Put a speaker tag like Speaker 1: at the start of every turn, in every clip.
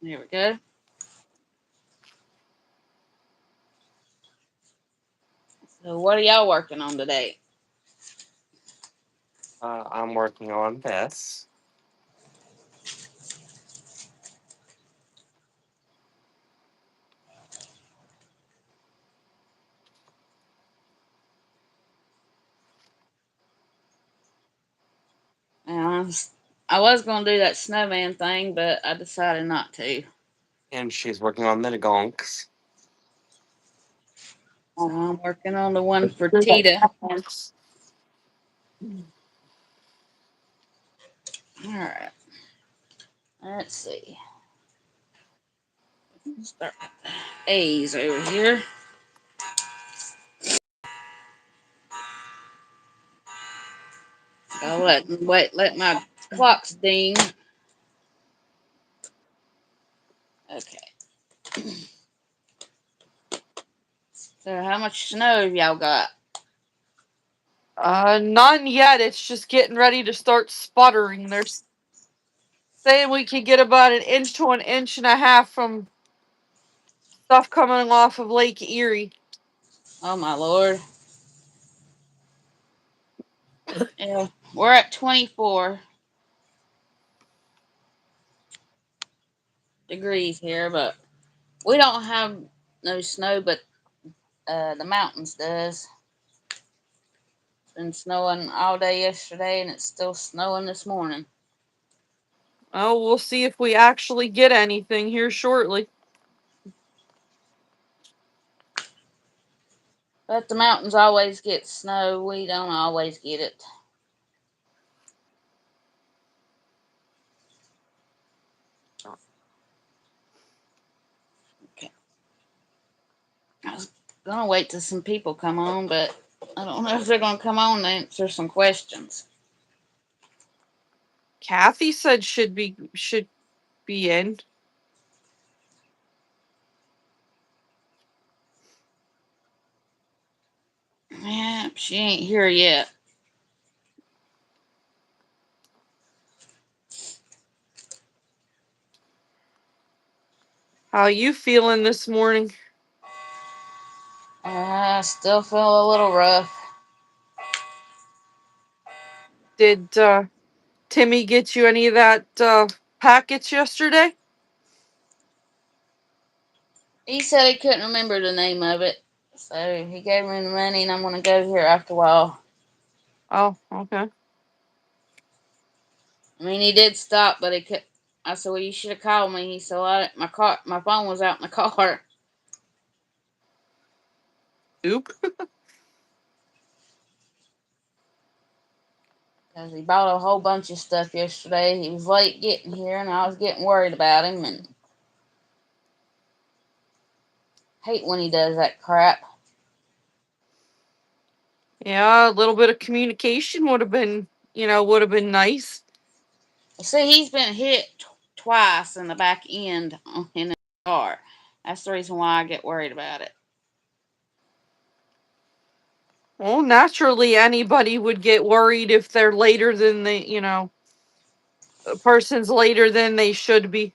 Speaker 1: There we go. So, what are y'all working on today?
Speaker 2: I'm working on this.
Speaker 1: Uh, I was going to do that snowman thing, but I decided not to.
Speaker 2: And she's working on the gonks.
Speaker 1: So, I'm working on the one for Tita. All right. Let's see. Start with the A's over here. I'll let my clocks ding. Okay. So how much snow have y'all got?
Speaker 3: None yet. It's just getting ready to start sputtering. They're saying we could get about an inch to an inch and a half from stuff coming off of Lake Erie.
Speaker 1: Oh my lord. Yeah, we're at 24 degrees here, but we don't have no snow, but the mountains does. It's been snowing all day yesterday, and it's still snowing this morning.
Speaker 3: Oh, we'll see if we actually get anything here shortly.
Speaker 1: But the mountains always get snow. We don't always get it. Okay. I was gonna wait till some people come on, but I don't know if they're gonna come on and answer some questions.
Speaker 3: Kathy said should be in.
Speaker 1: Yeah, she ain't here yet.
Speaker 3: How you feeling this morning?
Speaker 1: I still feel a little rough.
Speaker 3: Did Timmy get you any of that packets yesterday?
Speaker 1: He said he couldn't remember the name of it, so he gave me the money, and I'm gonna go here after a while.
Speaker 3: Oh, okay.
Speaker 1: I mean, he did stop, but he could. I said, "Well, you should have called me." He said, my phone was out in the car."
Speaker 3: Oop.
Speaker 1: Because he bought a whole bunch of stuff yesterday. He was late getting here, and I was getting worried about him, and hate when he does that crap.
Speaker 3: Yeah, a little bit of communication would have been nice.
Speaker 1: See, he's been hit twice in the back end in the car. That's the reason why I get worried about it.
Speaker 3: Well, naturally, anybody would get worried if they're later than a person's later than they should be.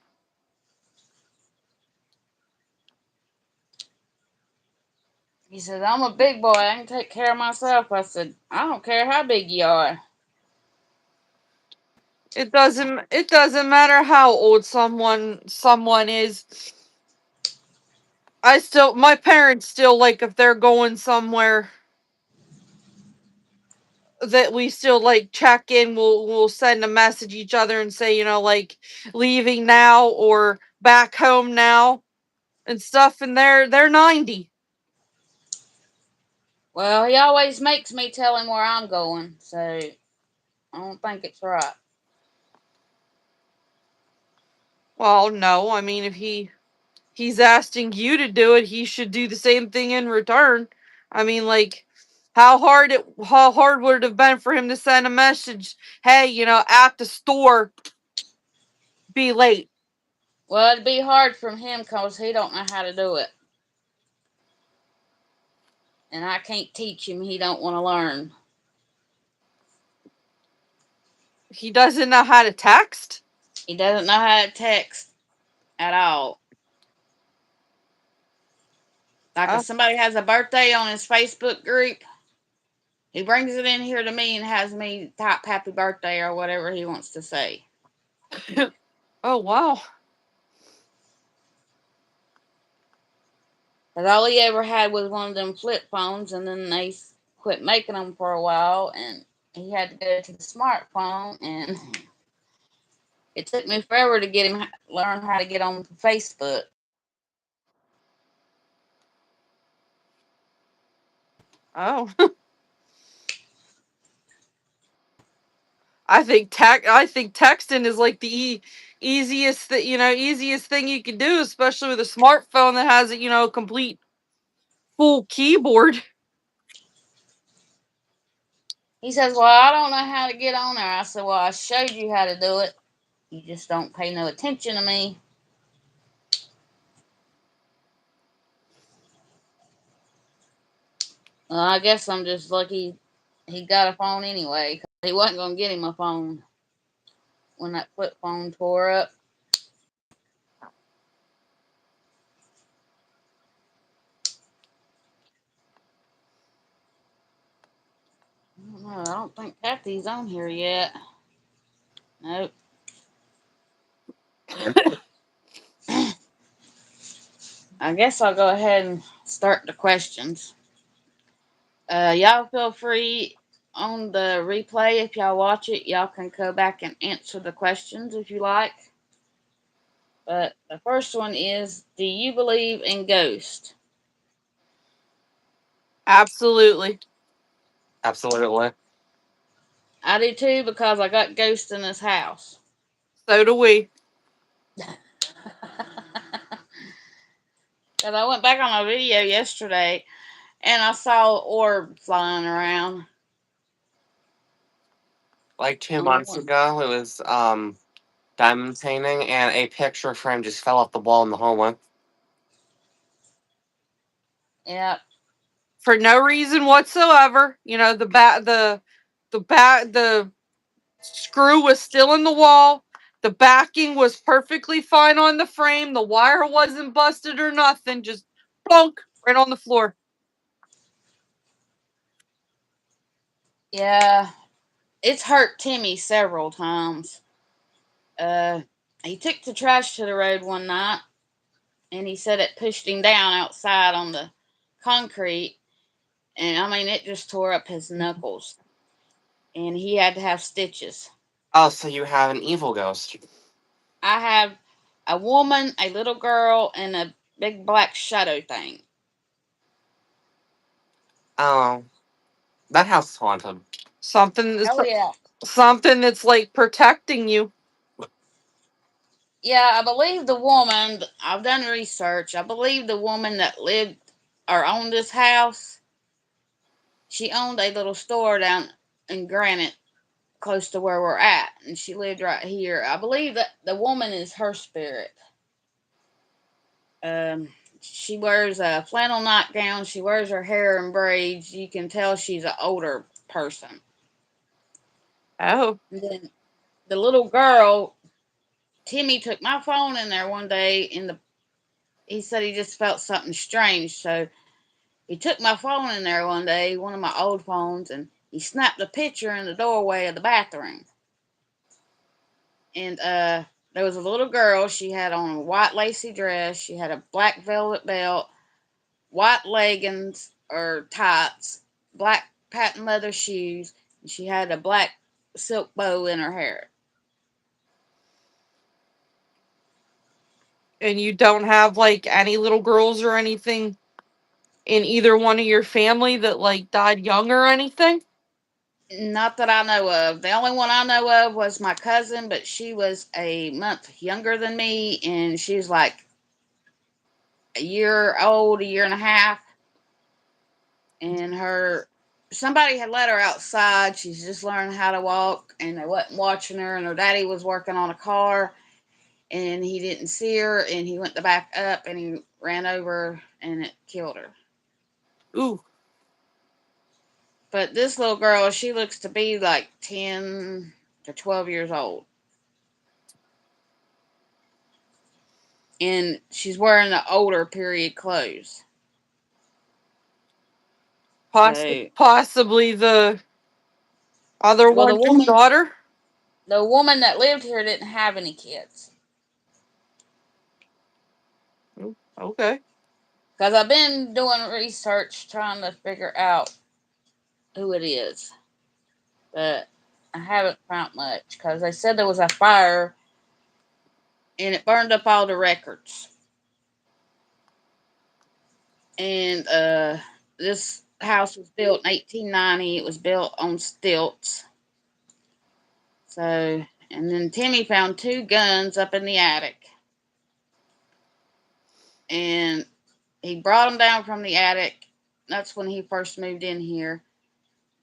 Speaker 1: He said, "I'm a big boy. I can take care of myself." I said, "I don't care how big you are."
Speaker 3: It doesn't matter how old someone is. My parents still, like, if they're going somewhere, that we still, like, check in. We'll send a message each other and say, like, leaving now or back home now and stuff, and they're 90.
Speaker 1: Well, he always makes me tell him where I'm going, so I don't think it's right.
Speaker 3: Well, no, I mean, if he's asking you to do it, he should do the same thing in return. I mean, like, how hard would it have been for him to send a message, hey, at the store, be late.
Speaker 1: Well, it'd be hard for him because he don't know how to do it, and I can't teach him. He don't want to learn.
Speaker 3: He doesn't know how to text.
Speaker 1: He doesn't know how to text. at all. Like if
Speaker 3: Oh,
Speaker 1: somebody has a birthday on his Facebook group, he brings it in here to me and has me type happy birthday or whatever he wants to say.
Speaker 3: oh wow.
Speaker 1: But all he ever had was one of them flip phones, and then they quit making them for a while, and he had to go to the smartphone, and it took me forever to get him learn how to get on Facebook.
Speaker 3: Oh. I think texting is like the easiest that easiest thing you can do, especially with a smartphone that has a complete full keyboard.
Speaker 1: He says, "Well, I don't know how to get on there." I said, "Well, I showed you how to do it. You just don't pay no attention to me." Well, I guess I'm just lucky he got a phone anyway. 'Cause he wasn't gonna get him a phone when that flip phone tore up. I don't know. I don't think Kathy's on here yet. Nope. I guess I'll go ahead and start the questions. Y'all feel free on the replay if y'all watch it. Y'all can go back and answer the questions if you like. But the first one is, do you believe in ghosts?
Speaker 3: Absolutely.
Speaker 2: Absolutely.
Speaker 1: I do too because I got ghosts in this house.
Speaker 3: So do we.
Speaker 1: Because I went back on a video yesterday and I saw an orb flying around
Speaker 2: Like two
Speaker 1: on the
Speaker 2: months
Speaker 1: one.
Speaker 2: ago, it was diamond painting, and a picture frame just fell off the wall in the hallway.
Speaker 1: Yeah,
Speaker 3: For no reason whatsoever. The screw was still in the wall. The backing was perfectly fine on the frame. The wire wasn't busted or nothing. Just plunk right on the floor.
Speaker 1: yeah. It's hurt Timmy several times. Uh, he took the trash to the road one night and he said it pushed him down outside on the concrete. And I mean, it just tore up his knuckles. And he had to have stitches.
Speaker 2: Oh, so you have an evil ghost.
Speaker 1: I have a woman, a little girl, and a big black shadow thing.
Speaker 2: Oh, that house is haunted.
Speaker 3: Something that's
Speaker 1: Oh, yeah.
Speaker 3: something that's like protecting you.
Speaker 1: Yeah, I believe the woman, I've done research. I believe the woman that lived or owned this house, she owned a little store down in Granite close to where we're at. And she lived right here. I believe that the woman is her spirit. Um, she wears a flannel nightgown. She wears her hair in braids. You can tell she's an older person.
Speaker 3: Oh,
Speaker 1: And then the little girl, Timmy took my phone in there one day, and he said he just felt something strange. So he took my phone in there one day, one of my old phones, and he snapped a picture in the doorway of the bathroom. And there was a little girl. She had on a white lacy dress. She had a black velvet belt, white leggings or tights, black patent leather shoes, and she had a black silk bow in her hair.
Speaker 3: and you don't have like any little girls or anything in either one of your family that like died young or anything?
Speaker 1: Not that I know of. The only one I know of was my cousin, but she was a month younger than me, and she was like a year old, a year and a half. And her somebody had let her outside. She's just learning how to walk, and they wasn't watching her. And her daddy was working on a car, and he didn't see her, and he went to back up, and he ran over, and it killed her.
Speaker 3: Ooh.
Speaker 1: But this little girl, she looks to be like 10 to 12 years old. and she's wearing the older period clothes. So,
Speaker 3: Possibly the other
Speaker 1: well,
Speaker 3: one's daughter.
Speaker 1: the woman that lived here didn't have any kids.
Speaker 3: Okay.
Speaker 1: Because I've been doing research trying to figure out who it is, but I haven't found much because they said there was a fire and it burned up all the records. And this house was built in 1890. It was built on stilts. So, and then Timmy found two guns up in the attic, and he brought them down from the attic. That's when he first moved in here.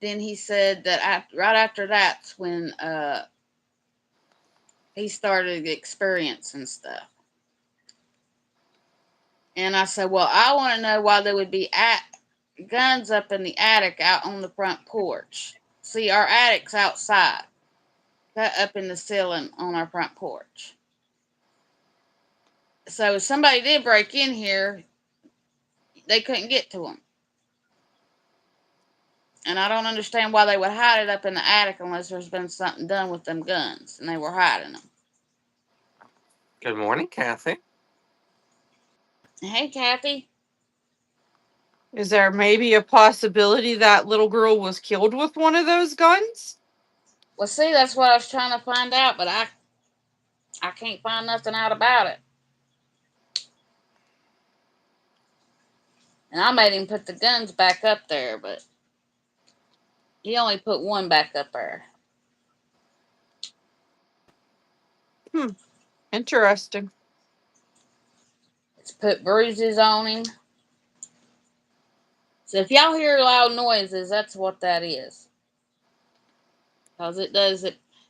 Speaker 1: Then he said that right after that's when he started experiencing stuff. And I said, well, I want to know why there would be guns up in the attic out on the front porch. See, our attic's outside, cut up in the ceiling on our front porch. So if somebody did break in here, they couldn't get to them. And I don't understand why they would hide it up in the attic unless there's been something done with them guns and they were hiding them.
Speaker 2: Good morning, Kathy.
Speaker 1: Hey, Kathy.
Speaker 3: Is there maybe a possibility that little girl was killed with one of those guns?
Speaker 1: Well, see, that's what I was trying to find out, but I can't find nothing out about it. And I made him put the guns back up there, but he only put one back up there.
Speaker 3: Interesting.
Speaker 1: It's put bruises on him. So if y'all hear loud noises, that's what that is. Because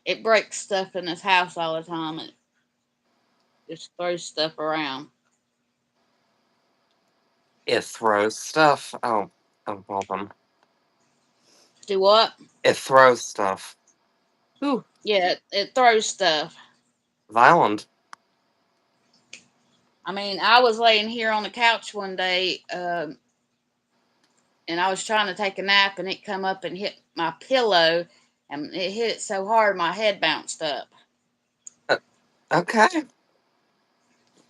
Speaker 1: it breaks stuff in this house all the time and just throws stuff around.
Speaker 2: It throws stuff. Oh, well then.
Speaker 1: Do what?
Speaker 2: It throws stuff.
Speaker 3: Ooh.
Speaker 1: Yeah, it throws stuff.
Speaker 2: Violent.
Speaker 1: I mean, I was laying here on the couch one day, and I was trying to take a nap, and it come up and hit my pillow, and it hit it so hard my head bounced up.
Speaker 2: Okay.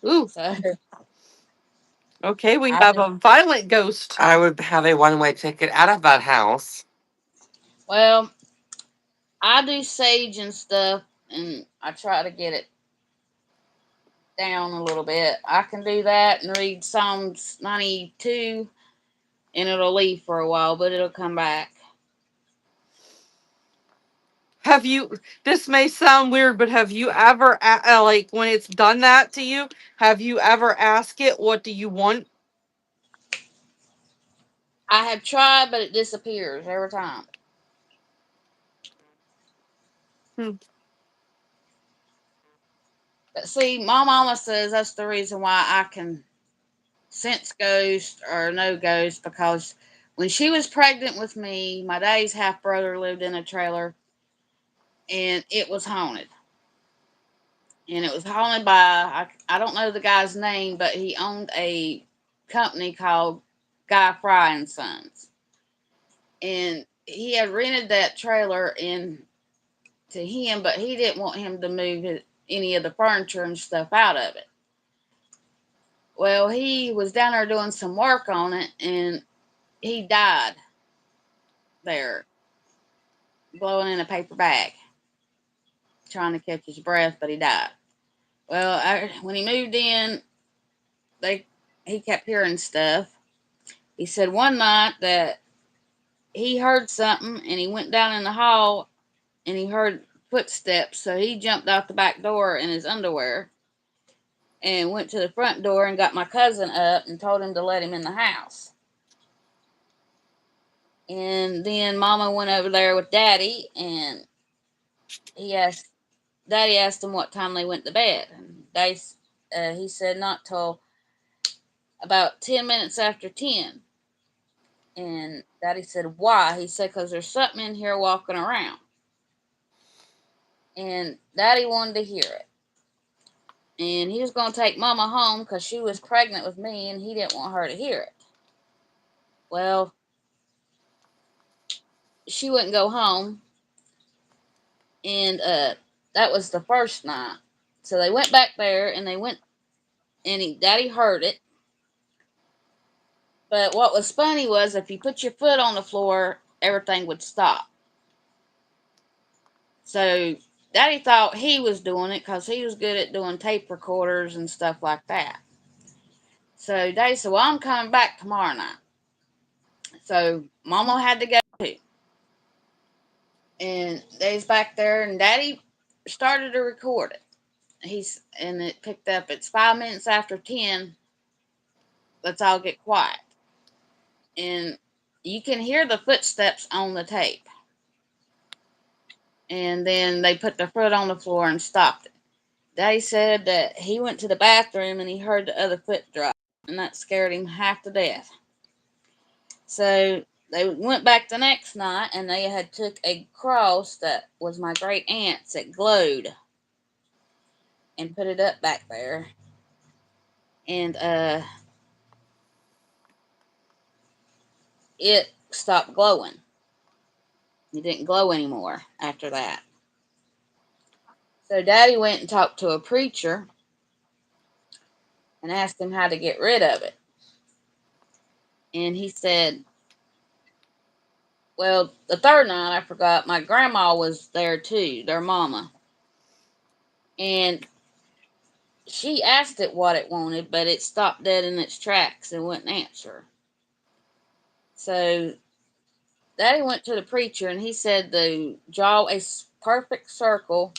Speaker 3: Ooh.
Speaker 1: So
Speaker 3: Okay, we
Speaker 1: I
Speaker 3: have
Speaker 1: just,
Speaker 3: a violent ghost.
Speaker 2: I would have a one-way ticket out of that house.
Speaker 1: well, I do sage and stuff, and I try to get it down a little bit. I can do that and read Psalms 92, and it'll leave for a while, but it'll come back.
Speaker 3: Have you? This may sound weird, but have you ever, like, when it's done that to you, have you ever asked it, "What do you want"?
Speaker 1: I have tried, but it disappears every time.
Speaker 3: Hmm.
Speaker 1: But see, my mama says that's the reason why I can sense ghosts or no ghosts because when she was pregnant with me, my daddy's half brother lived in a trailer and it was haunted. And it was haunted by, I don't know the guy's name, but he owned a company called Guy Fry and Sons. And he had rented that trailer in to him, but he didn't want him to move any of the furniture and stuff out of it. Well, he was down there doing some work on it and he died there, blowing in a paper bag, trying to catch his breath, but he died. Well, when he moved in, they he kept hearing stuff. He said one night that he heard something and he went down in the hall and he heard footsteps, so he jumped out the back door in his underwear and went to the front door and got my cousin up and told him to let him in the house. And then Mama went over there with Daddy, and he asked Daddy asked him what time they went to bed. And he said not till about 10 minutes after 10. And Daddy said why? He said because there's something in here walking around. And Daddy wanted to hear it. and he was going to take Mama home because she was pregnant with me, and he didn't want her to hear it. Well, she wouldn't go home, and that was the first night. So they went back there, and they went, and Daddy heard it. But what was funny was if you put your foot on the floor, everything would stop. So Daddy thought he was doing it because he was good at doing tape recorders and stuff like that. So Daddy said, "Well, I'm coming back tomorrow night." So Mama had to go too. And Daddy's back there, and Daddy started to record it. And it picked up. It's 5 minutes after 10. Let's all get quiet. And you can hear the footsteps on the tape. And then they put their foot on the floor and stopped it. Daddy said that he went to the bathroom and he heard the other foot drop, and that scared him half to death. So they went back the next night, and they had took a cross that was my great aunt's that glowed, and put it up back there. And it stopped glowing. It didn't glow anymore after that. So Daddy went and talked to a preacher and asked him how to get rid of it. And he said, well, the third night, I forgot, my grandma was there too, their mama. And she asked it what it wanted, but it stopped dead in its tracks and wouldn't answer. So Daddy went to the preacher, and he said to draw a perfect circle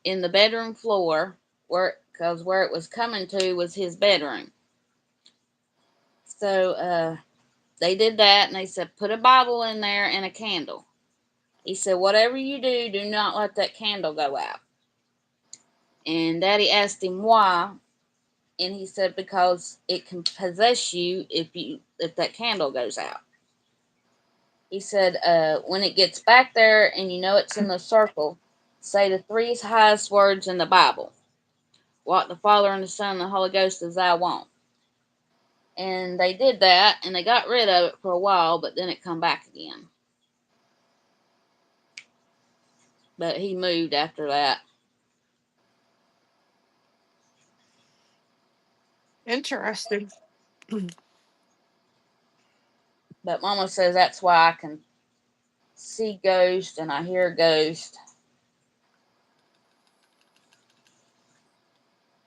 Speaker 1: in the bedroom floor, because where it was coming to was his bedroom. So they did that, and they said, put a Bible in there and a candle. He said, whatever you do, do not let that candle go out. And Daddy asked him why, and he said because it can possess you if that candle goes out. He said when it gets back there and you know it's in the circle, say the three highest words in the Bible. What the Father and the Son and the Holy Ghost is I want. And they did that, and they got rid of it for a while, but then it come back again. But he moved after that.
Speaker 3: Interesting.
Speaker 1: But Mama says that's why I can see ghosts and I hear ghosts.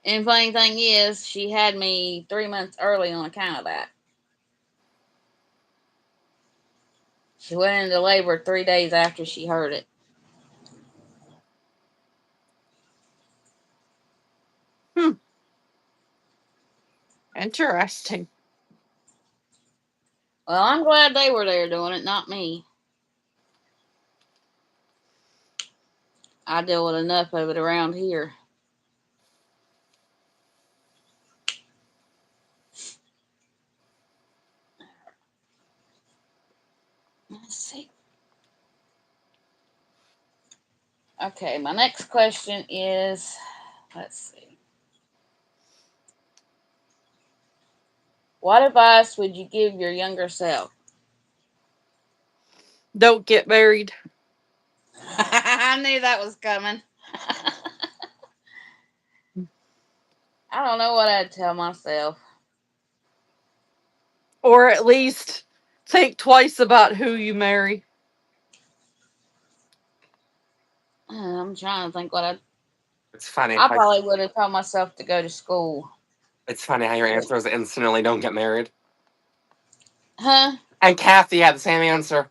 Speaker 1: And funny thing is, she had me 3 months early on account of that. She went into labor 3 days after she heard it.
Speaker 3: Hmm. Interesting.
Speaker 1: Well, I'm glad they were there doing it, not me. I deal with enough of it around here. Let's see. Okay, my next question is, let's see. What advice would you give your younger self?
Speaker 3: Don't get married.
Speaker 1: I knew that was coming. I don't know what I'd tell myself.
Speaker 3: Or at least think twice about who you marry.
Speaker 1: I'm trying to think what
Speaker 2: It's funny.
Speaker 1: I probably would have told myself to go to school.
Speaker 2: It's funny how your answer is instantly don't get married.
Speaker 1: Huh?
Speaker 2: And Kathy had the same answer.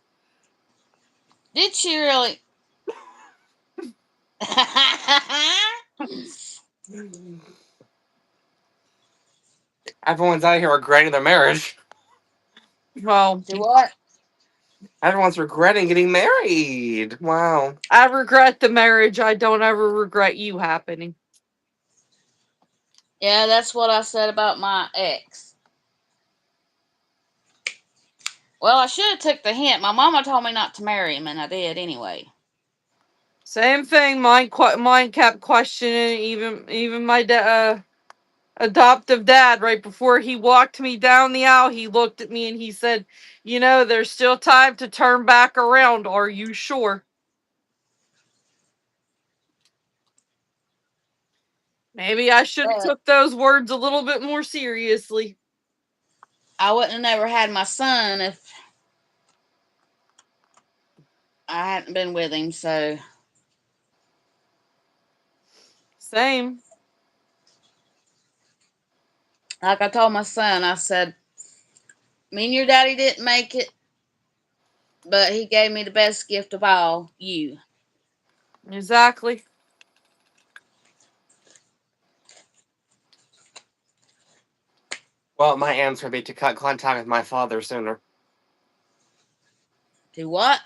Speaker 1: Did she really?
Speaker 2: Everyone's out here regretting their marriage.
Speaker 3: Well,
Speaker 1: Do what?
Speaker 2: Everyone's regretting getting married. Wow.
Speaker 3: I regret the marriage. I don't ever regret you happening.
Speaker 1: Yeah, that's what I said about my ex. Well, I should have took the hint. My mama told me not to marry him, and I did anyway.
Speaker 3: Same thing. Mine kept questioning. Even my adoptive dad, right before he walked me down the aisle, he looked at me and he said, "You know, there's still time to turn back around. Are you sure?" Maybe I should have
Speaker 1: But
Speaker 3: took those words a little bit more seriously.
Speaker 1: I wouldn't have never had my son if I hadn't been with him. So,
Speaker 3: Same.
Speaker 1: like I told my son, I said, me and your daddy didn't make it, but he gave me the best gift of all, you.
Speaker 3: Exactly.
Speaker 2: Well, my answer would be to cut contact with my father sooner.
Speaker 1: Do what?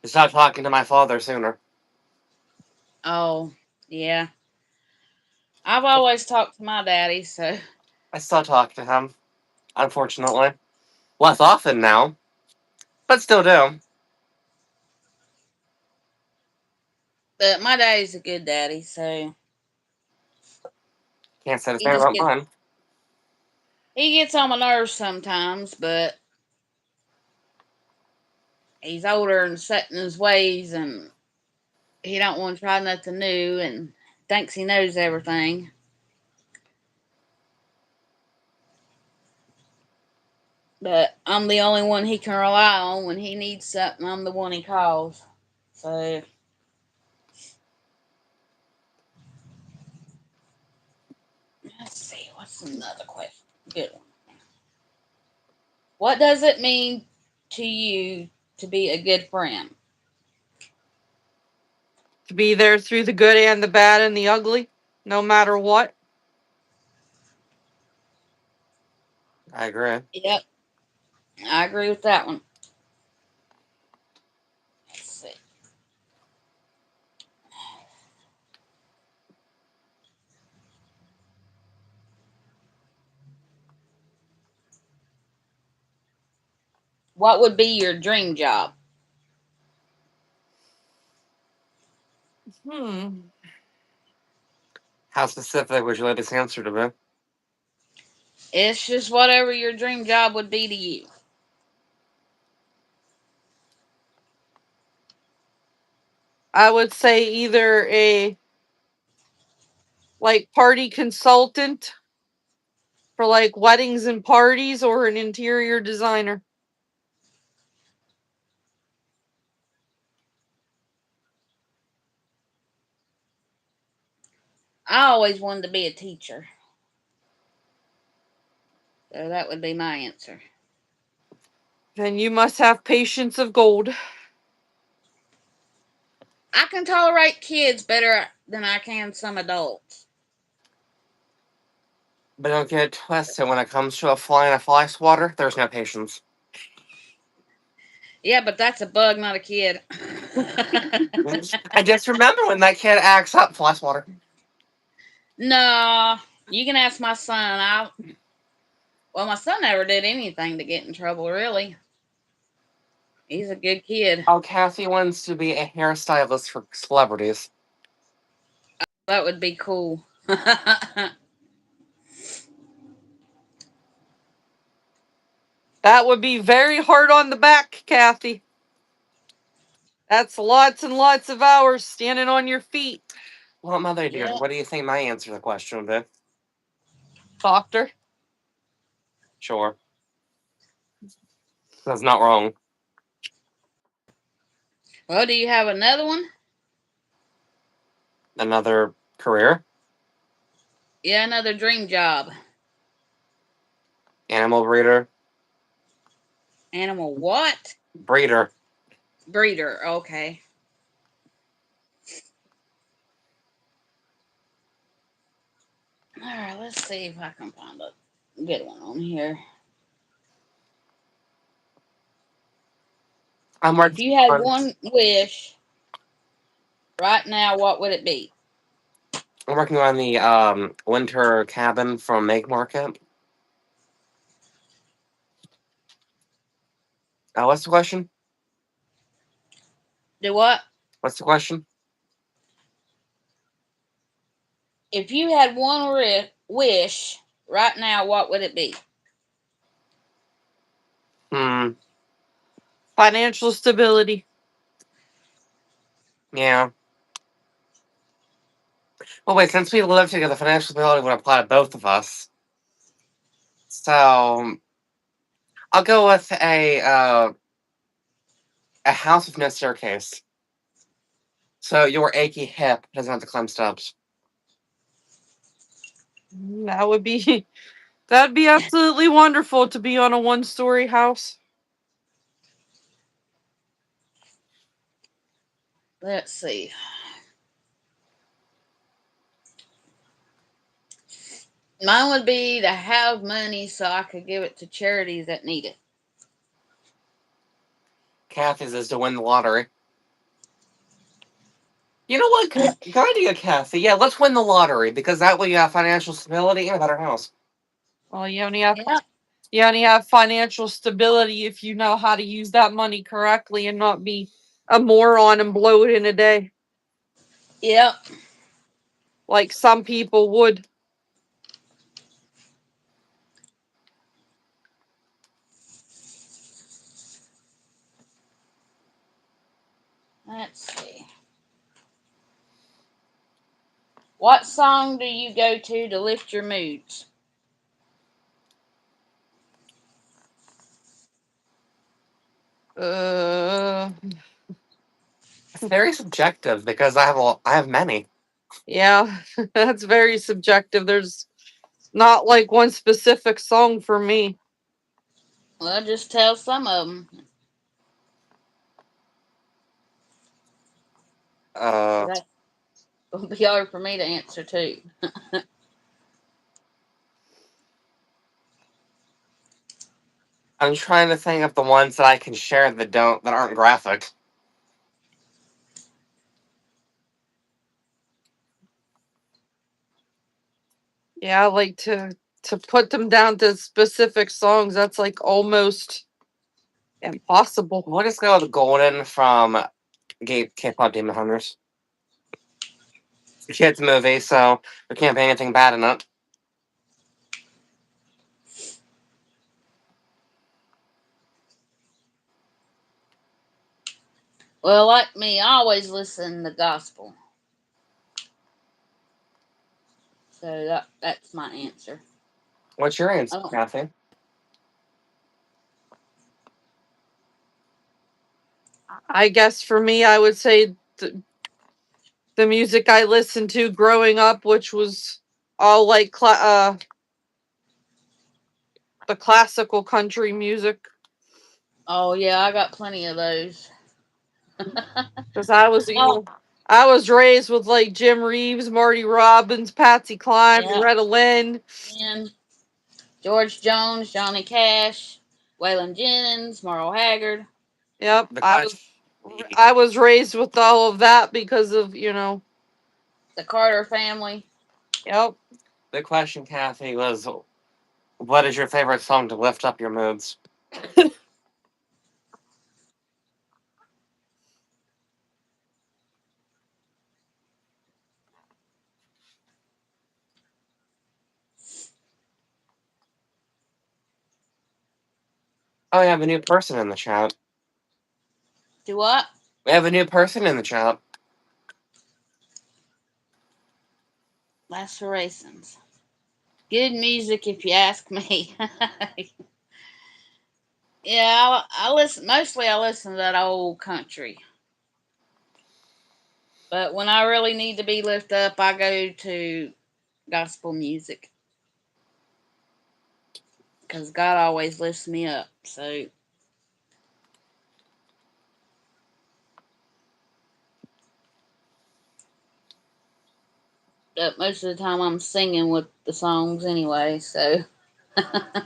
Speaker 2: To stop talking to my father sooner.
Speaker 1: Oh, yeah. I've always talked to my daddy, so.
Speaker 2: I still talk to him, unfortunately. Less often now, but still do.
Speaker 1: But my daddy's a good daddy, so
Speaker 2: Can't say the
Speaker 1: he
Speaker 2: same
Speaker 1: just
Speaker 2: about
Speaker 1: gets
Speaker 2: mine.
Speaker 1: he gets on my nerves sometimes, but he's older and set in his ways, and he don't want to try nothing new, and thinks he knows everything. But I'm the only one he can rely on when he needs something. I'm the one he calls. So let's see. What's another question? Good one. What does it mean to you to be a good friend?
Speaker 3: To be there through the good and the bad and the ugly, no matter what.
Speaker 2: I agree.
Speaker 1: Yep, I agree with that one. Let's see. What would be your dream job?
Speaker 3: Hmm.
Speaker 2: How specific would you like this answer to be?
Speaker 1: It's just whatever your dream job would be to you.
Speaker 3: I would say either a like party consultant for like weddings and parties or an interior designer.
Speaker 1: I always wanted to be a teacher. So that would be my answer.
Speaker 3: Then you must have patience of gold.
Speaker 1: I can tolerate kids better than I can some adults.
Speaker 2: But don't get it twisted. When it comes to a fly in a fly swatter, there's no patience.
Speaker 1: Yeah, but that's a bug, not a kid.
Speaker 2: I just remember when that kid acts up, fly swatter.
Speaker 1: No, you can ask my son. Well, my son never did anything to get in trouble, really. He's a good kid.
Speaker 2: Oh, Kathy wants to be a hairstylist for celebrities.
Speaker 1: That would be cool.
Speaker 3: That would be very hard on the back, Kathy. That's lots and lots of hours standing on your feet.
Speaker 2: Well, Mother dear,
Speaker 1: Yeah.
Speaker 2: what do you think my answer to the question would be?
Speaker 3: Doctor.
Speaker 2: Sure. That's not wrong.
Speaker 1: Well, do you have another one?
Speaker 2: Another career?
Speaker 1: Yeah, another dream job.
Speaker 2: Animal breeder?
Speaker 1: Animal what?
Speaker 2: Breeder.
Speaker 1: Breeder. Okay. All right, let's see if I can find a good one on here.
Speaker 2: I'm
Speaker 1: If
Speaker 2: working
Speaker 1: you had
Speaker 2: on
Speaker 1: one wish right now, what would it be?
Speaker 2: I'm working on the winter cabin from Make Market. What's the question?
Speaker 1: Do what?
Speaker 2: What's the question?
Speaker 1: If you had one wish right now, what would it be?
Speaker 2: Hmm.
Speaker 3: Financial stability.
Speaker 2: Yeah. Well, wait. Since we live together, financial stability would apply to both of us. So I'll go with a house with no staircase. So your achy hip doesn't have to climb steps.
Speaker 3: That would be that'd be absolutely wonderful to be on a one-story house.
Speaker 1: Let's see. Mine would be to have money so I could give it to charities that need it.
Speaker 2: Kathy's is to win the lottery. You know what? Good idea, Kathy. Yeah, let's win the lottery because that way you have financial stability and a better house.
Speaker 3: Well, you only have financial stability if you know how to use that money correctly and not be a moron and blow it in a day
Speaker 1: Yep.
Speaker 3: like some people would.
Speaker 1: Let's see. What song do you go to lift your moods?
Speaker 3: Uh,
Speaker 2: It's very subjective because I have many.
Speaker 3: yeah, that's very subjective. There's not like one specific song for me.
Speaker 1: Well, just tell some of them.
Speaker 2: Uh,
Speaker 1: That's gonna be hard for me to answer too.
Speaker 2: I'm trying to think of the ones that I can share that aren't graphic.
Speaker 3: Yeah, like to put them down to specific songs. That's like almost impossible.
Speaker 2: We'll just go with Golden from K-pop Demon Hunters. It's a kids movie, so there can't be anything bad in it.
Speaker 1: Well, like me, I always listen to gospel. So that's my answer.
Speaker 2: What's your answer,
Speaker 1: Oh,
Speaker 2: Kathy?
Speaker 3: I guess for me, I would say the music I listened to growing up, which was all like the classical country music,
Speaker 1: oh yeah, I got plenty of those.
Speaker 3: because I was
Speaker 1: Oh,
Speaker 3: I was raised with like Jim Reeves, Marty Robbins, Patsy Cline,
Speaker 1: yeah,
Speaker 3: Loretta Lynn.
Speaker 1: and George Jones, Johnny Cash, Waylon Jennings, Merle Haggard,
Speaker 3: Yep,
Speaker 2: The
Speaker 3: I was
Speaker 2: question.
Speaker 3: I was raised with all of that because of.
Speaker 1: the Carter family.
Speaker 3: Yep.
Speaker 2: The question, Kathy, was what is your favorite song to lift up your moods? Oh, we have a new person in the chat.
Speaker 1: Do what?
Speaker 2: We have a new person in the chat.
Speaker 1: Lacerations. Good music, if you ask me. Yeah, I listen. Mostly, I listen to that old country. But when I really need to be lifted up, I go to gospel music because God always lifts me up. So, but most of the time, I'm singing with the songs anyway. So, I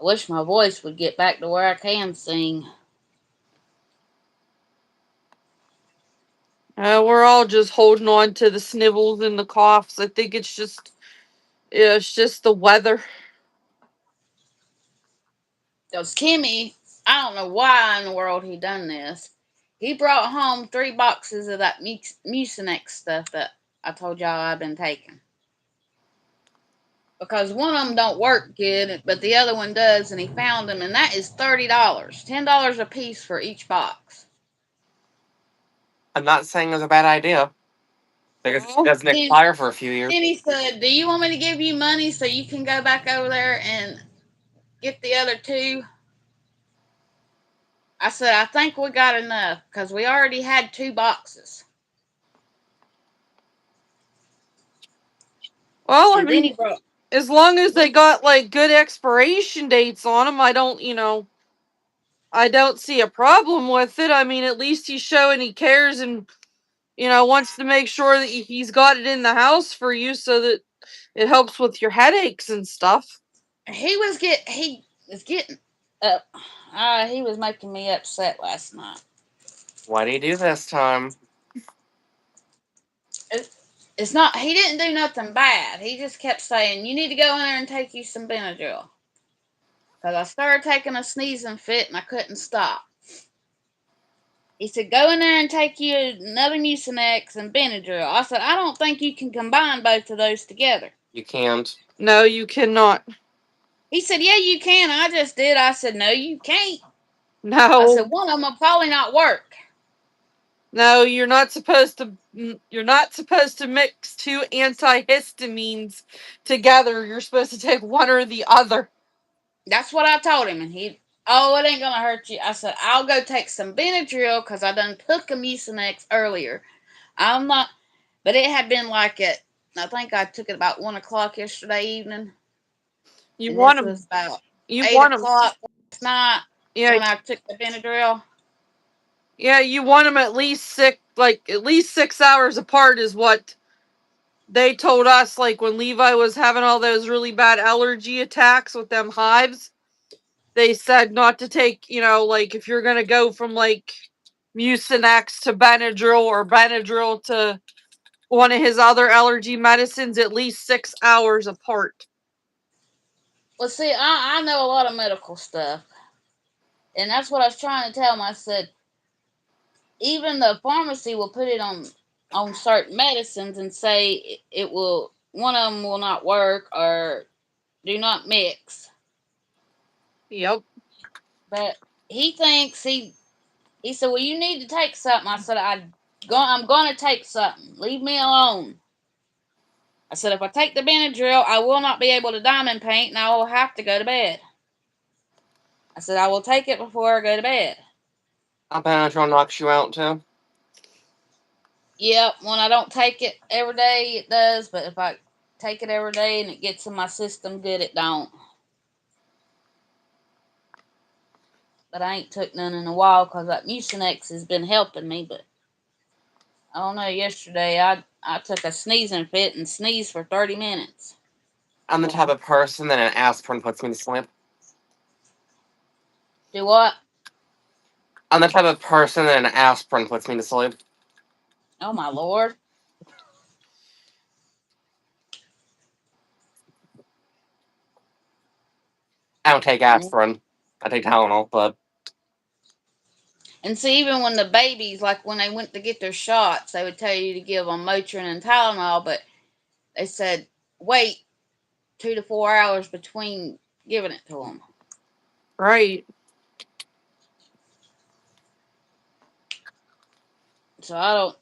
Speaker 1: wish my voice would get back to where I can sing.
Speaker 3: We're all just holding on to the snivels and the coughs. I think it's just the weather.
Speaker 1: Because Kimmy, I don't know why in the world he done this. He brought home 3 boxes of that Mucinex stuff that I told y'all I've been taking. Because one of them don't work good, but the other one does, and he found them, and that is $30, $10 a piece for each box.
Speaker 2: I'm not saying it was a bad idea. Because it
Speaker 3: Well,
Speaker 2: doesn't
Speaker 1: Then,
Speaker 2: expire for a few years.
Speaker 1: then he said, "Do you want me to give you money so you can go back over there and get the other two?" I said, "I think we got enough because we already had 2 boxes."
Speaker 3: well, I
Speaker 1: And then
Speaker 3: mean,
Speaker 1: he brought.
Speaker 3: as long as they got like good expiration dates on them, I don't see a problem with it. I mean, at least he's showing he cares and wants to make sure that he's got it in the house for you so that it helps with your headaches and stuff.
Speaker 1: He was getting up. He was making me upset last night.
Speaker 2: What do you do this time?
Speaker 1: It, it's not. He didn't do nothing bad. He just kept saying, "You need to go in there and take you some Benadryl." Because I started taking a sneezing fit and I couldn't stop. He said, "Go in there and take you another Mucinex and Benadryl." I said, "I don't think you can combine both of those together."
Speaker 2: You can't.
Speaker 3: No, you cannot.
Speaker 1: He said, "Yeah, you can. I just did." I said, "No, you can't." I said,
Speaker 3: No,
Speaker 1: "One of them will probably not work."
Speaker 3: no, you're not supposed to. You're not supposed to mix two antihistamines together. You're supposed to take one or the other.
Speaker 1: That's what I told him. And "Oh, it ain't going to hurt you." I said, "I'll go take some Benadryl because I done took a Mucinex earlier. I'm not, but it had been like I think I took it about 1 o'clock yesterday evening.
Speaker 3: You
Speaker 1: And
Speaker 3: want
Speaker 1: this
Speaker 3: them.
Speaker 1: was about
Speaker 3: You
Speaker 1: 8
Speaker 3: want them.
Speaker 1: o'clock last night
Speaker 3: Yeah,
Speaker 1: when I took the Benadryl.
Speaker 3: yeah. You want them at least at least 6 hours apart is what they told us. Like when Levi was having all those really bad allergy attacks with them hives, they said not to take. Like if you're gonna go from like Mucinex to Benadryl or Benadryl to one of his other allergy medicines, at least 6 hours apart.
Speaker 1: Well, see, I know a lot of medical stuff. And that's what I was trying to tell him. I said, even the pharmacy will put it on certain medicines and say it will, one of them will not work or do not mix.
Speaker 3: Yep.
Speaker 1: But he thinks he said, "Well, you need to take something." I said, I'm going to take something. Leave me alone." I said, "If I take the Benadryl, I will not be able to diamond paint and I will have to go to bed." I said, "I will take it before I go to bed."
Speaker 2: A Benadryl knocks you out too.
Speaker 1: Yep, when I don't take it every day, it does. But if I take it every day and it gets in my system good, it don't. But I ain't took none in a while because that Mucinex has been helping me. But I don't know. Yesterday, I took a sneezing fit and sneezed for 30 minutes.
Speaker 2: I'm the type of person that an aspirin puts me to sleep.
Speaker 1: Do what?
Speaker 2: I'm the type of person that an aspirin puts me to sleep.
Speaker 1: Oh my lord!
Speaker 2: I don't take aspirin. I take Tylenol, but
Speaker 1: And see, even when the babies, like when they went to get their shots, they would tell you to give them Motrin and Tylenol, but they said wait 2 to 4 hours between giving it to them.
Speaker 3: Right.
Speaker 1: So I don't.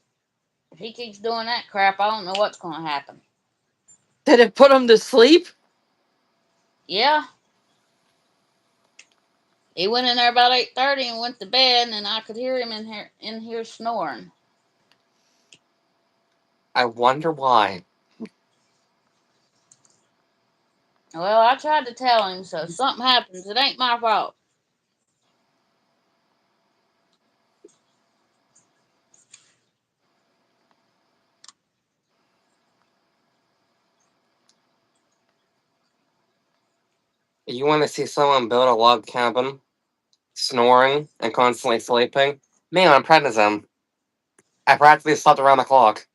Speaker 1: If he keeps doing that crap, I don't know what's going to happen.
Speaker 3: Did it put him to sleep?
Speaker 1: Yeah, he went in there about 8:30 and went to bed, and I could hear him in here snoring.
Speaker 2: I wonder why.
Speaker 1: Well, I tried to tell him, so if something happens, it ain't my fault.
Speaker 2: You want to see someone build a log cabin, snoring, and constantly sleeping? Me on prednisone. I practically slept around the clock.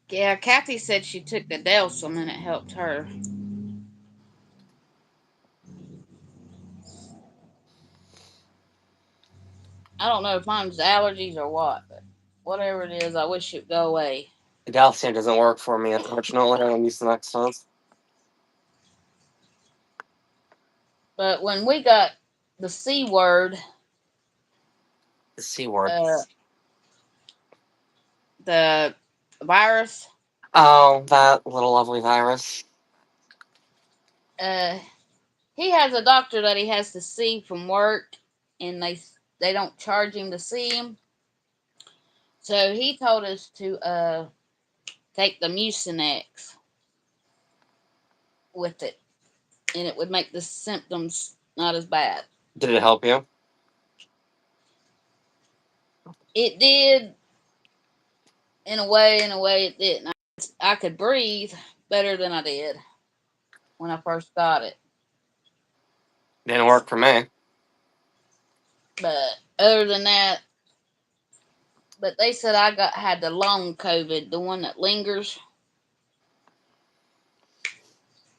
Speaker 1: Yeah, Kathy said she took the Delsum and it helped her. I don't know if mine's allergies or what, but whatever it is, I wish it'd go away.
Speaker 2: The calcium doesn't work for me, unfortunately. I'm used to next stuff.
Speaker 1: But when we got the C word,
Speaker 2: The C word.
Speaker 1: uh, the virus,
Speaker 2: Oh, that little lovely virus.
Speaker 1: uh, he has a doctor that he has to see from work, and they don't charge him to see him. So he told us to take the Mucinex with it, and it would make the symptoms not as bad.
Speaker 2: Did it help you?
Speaker 1: It did in a way it didn't. I could breathe better than I did when I first got it.
Speaker 2: Didn't work for me.
Speaker 1: But other than that, but they said I got had the long COVID, the one that lingers,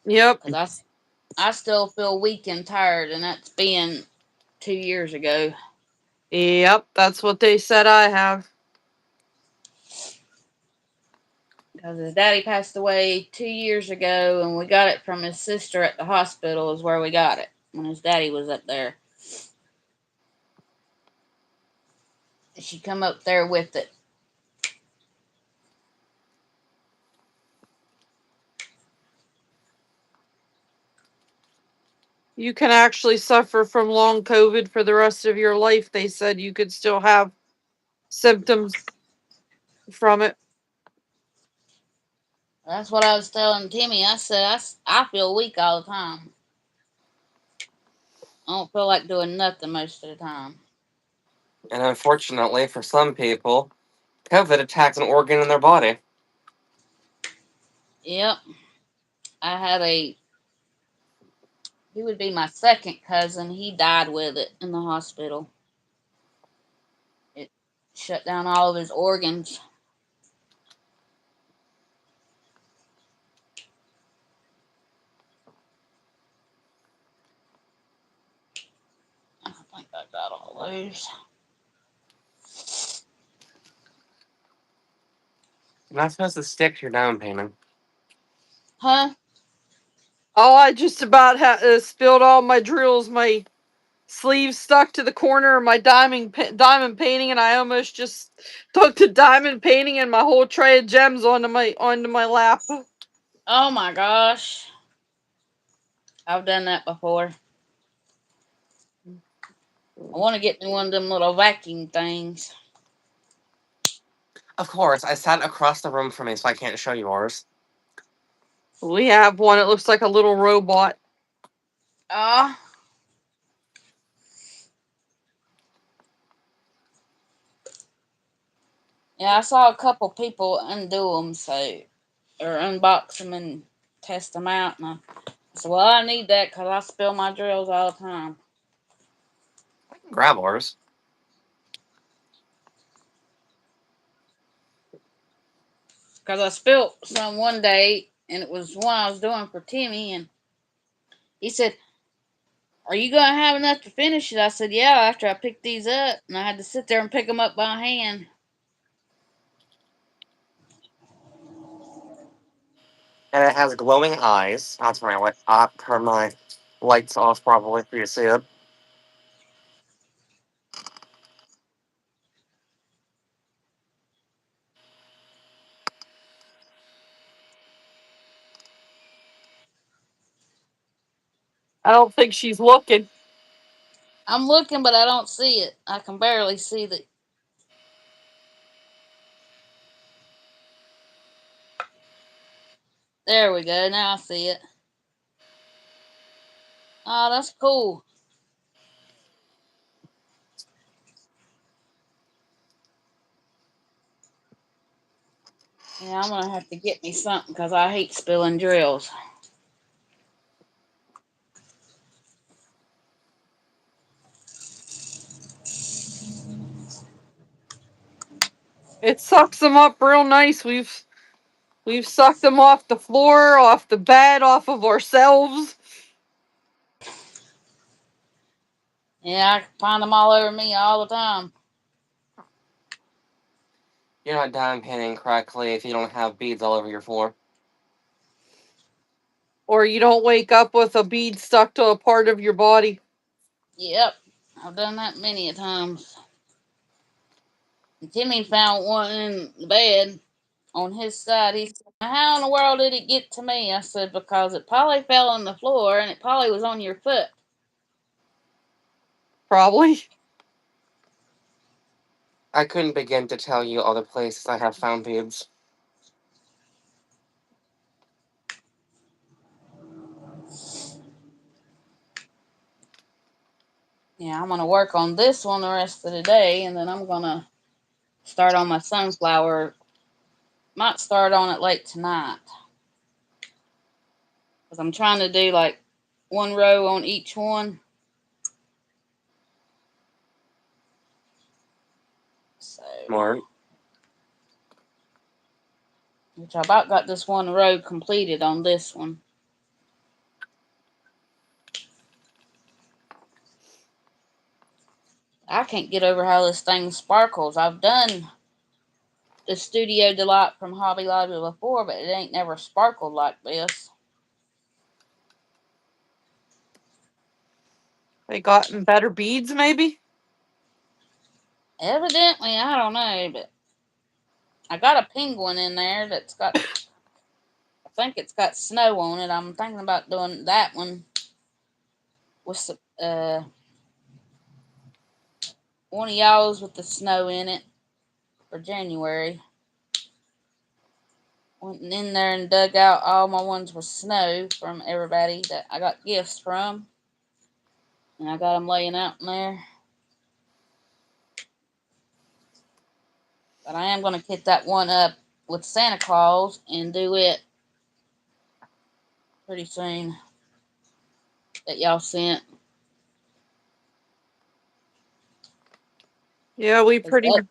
Speaker 3: Yep.
Speaker 1: because I still feel weak and tired, and that's been 2 years ago.
Speaker 3: Yep. That's what they said I have.
Speaker 1: Because his daddy passed away 2 years ago, and we got it from his sister at the hospital. Is where we got it when his daddy was up there. She come up there with it.
Speaker 3: You can actually suffer from long COVID for the rest of your life. They said you could still have symptoms from it.
Speaker 1: That's what I was telling Timmy. I said I feel weak all the time. I don't feel like doing nothing most of the time.
Speaker 2: And unfortunately, for some people, COVID attacks an organ in their body.
Speaker 1: Yep, I had a. He would be my second cousin. He died with it in the hospital. It shut down all of his organs. I think I got all those.
Speaker 2: You're not supposed to stick to your diamond painting.
Speaker 1: Huh?
Speaker 3: Oh, I just about spilled all my drills. My sleeve stuck to the corner of my diamond painting, and I almost just took the diamond painting and my whole tray of gems onto my lap.
Speaker 1: Oh my gosh. I've done that before. I want to get me one of them little vacuum things.
Speaker 2: Of course, I sat across the room from me, so I can't show you ours.
Speaker 3: We have one. It looks like a little robot.
Speaker 1: Ah. Yeah, I saw a couple people undo them, so or unbox them and test them out. And I said, "Well, I need that because I spill my drills all the time."
Speaker 2: I can grab ours.
Speaker 1: Because I spilled some one day, and it was one I was doing for Timmy, and he said, "Are you gonna have enough to finish it?" I said, "Yeah." After I picked these up, and I had to sit there and pick them up by hand.
Speaker 2: And it has glowing eyes. I'll turn my lights off probably for you to see it.
Speaker 3: I don't think she's looking.
Speaker 1: I'm looking, but I don't see it. I can barely see the. There we go. Now I see it. Oh, that's cool. Yeah, I'm gonna have to get me something because I hate spilling drills.
Speaker 3: It sucks them up real nice. We've sucked them off the floor, off the bed, off of ourselves.
Speaker 1: Yeah, I find them all over me all the time.
Speaker 2: You're not diamond painting correctly if you don't have beads all over your floor.
Speaker 3: Or you don't wake up with a bead stuck to a part of your body.
Speaker 1: Yep, I've done that many a times. And Timmy found one in the bed on his side. He said, "How in the world did it get to me?" I said, "Because it probably fell on the floor and it probably was on your foot."
Speaker 3: Probably.
Speaker 2: I couldn't begin to tell you all the places I have found beads.
Speaker 1: Yeah, I'm gonna work on this one the rest of the day, and then I'm gonna start on my sunflower. Might start on it late tonight because I'm trying to do like one row on each one. So,
Speaker 2: Smart.
Speaker 1: which I about got this one row completed on this one. I can't get over how this thing sparkles. I've done the Studio Delight from Hobby Lobby before, but it ain't never sparkled like this.
Speaker 3: They gotten better beads, maybe?
Speaker 1: Evidently, I don't know, but I got a penguin in there that's got, I think it's got snow on it. I'm thinking about doing that one with one of y'all's with the snow in it for January. Went in there and dug out all my ones with snow from everybody that I got gifts from. And I got them laying out in there. But I am going to get that one up with Santa Claus and do it pretty soon that y'all sent.
Speaker 3: Yeah,
Speaker 1: 'Cause that,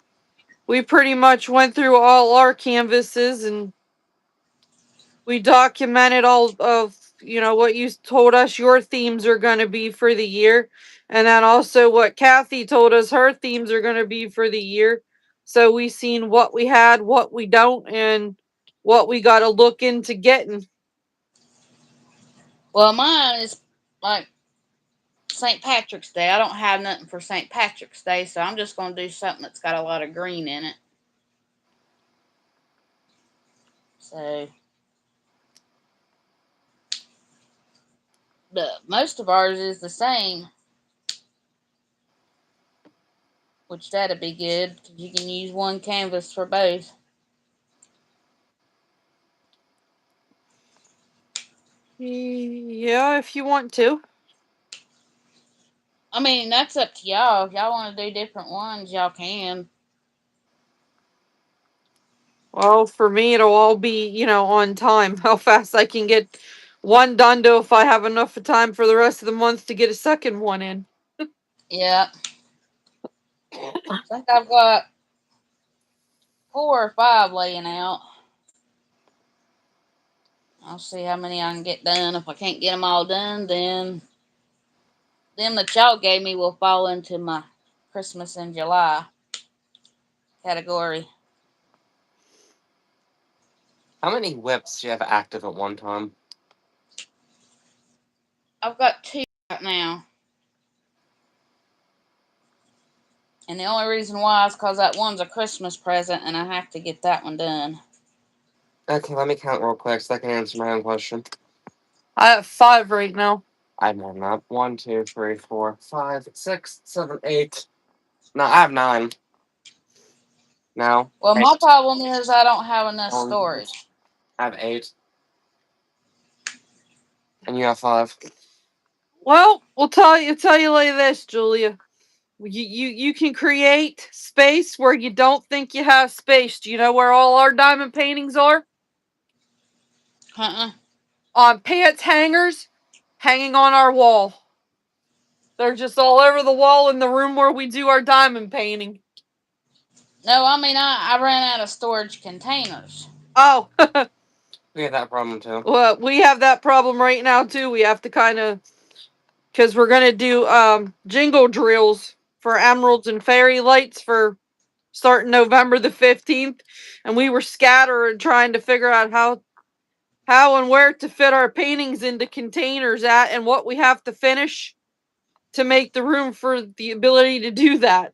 Speaker 3: we pretty much went through all our canvases and we documented all of what you told us your themes are going to be for the year, and then also what Kathy told us her themes are going to be for the year. So we seen what we had, what we don't, and what we got to look into getting.
Speaker 1: well, mine is like St. Patrick's Day. I don't have nothing for St. Patrick's Day, so I'm just going to do something that's got a lot of green in it. So, but most of ours is the same, which that'd be good because you can use one canvas for both.
Speaker 3: Yeah, if you want to.
Speaker 1: I mean, that's up to y'all. If y'all want to do different ones, y'all can.
Speaker 3: Well, for me, it'll all be, on time. How fast I can get one done to if I have enough time for the rest of the month to get a second one in.
Speaker 1: Yeah. I think I've got 4 or 5 laying out. I'll see how many I can get done. If I can't get them all done, then them that y'all gave me will fall into my Christmas in July category.
Speaker 2: How many whips do you have active at one time?
Speaker 1: I've got 2 right now. And the only reason why is because that one's a Christmas present and I have to get that one done.
Speaker 2: Okay, let me count real quick so I can answer my own question.
Speaker 3: I have 5 right now.
Speaker 2: I have more than that. 1, 2, 3, 4, 5, 6, 7, 8. No, I have 9. Now,
Speaker 1: Well,
Speaker 2: 8.
Speaker 1: my problem is I don't have enough
Speaker 2: I
Speaker 1: storage.
Speaker 2: have 8. And you have 5.
Speaker 3: Well, we'll tell you like this, Julia. You can create space where you don't think you have space. Do you know where all our diamond paintings are?
Speaker 1: Uh-uh.
Speaker 3: On pants hangers hanging on our wall. They're just all over the wall in the room where we do our diamond painting.
Speaker 1: No, I mean, I ran out of storage containers.
Speaker 3: Oh,
Speaker 2: We have that problem too.
Speaker 3: well, we have that problem right now too. We have to kind of because we're gonna do jingle drills for emeralds and fairy lights for starting November the 15th, and we were scattering trying to figure out how and where to fit our paintings into containers at and what we have to finish to make the room for the ability to do that.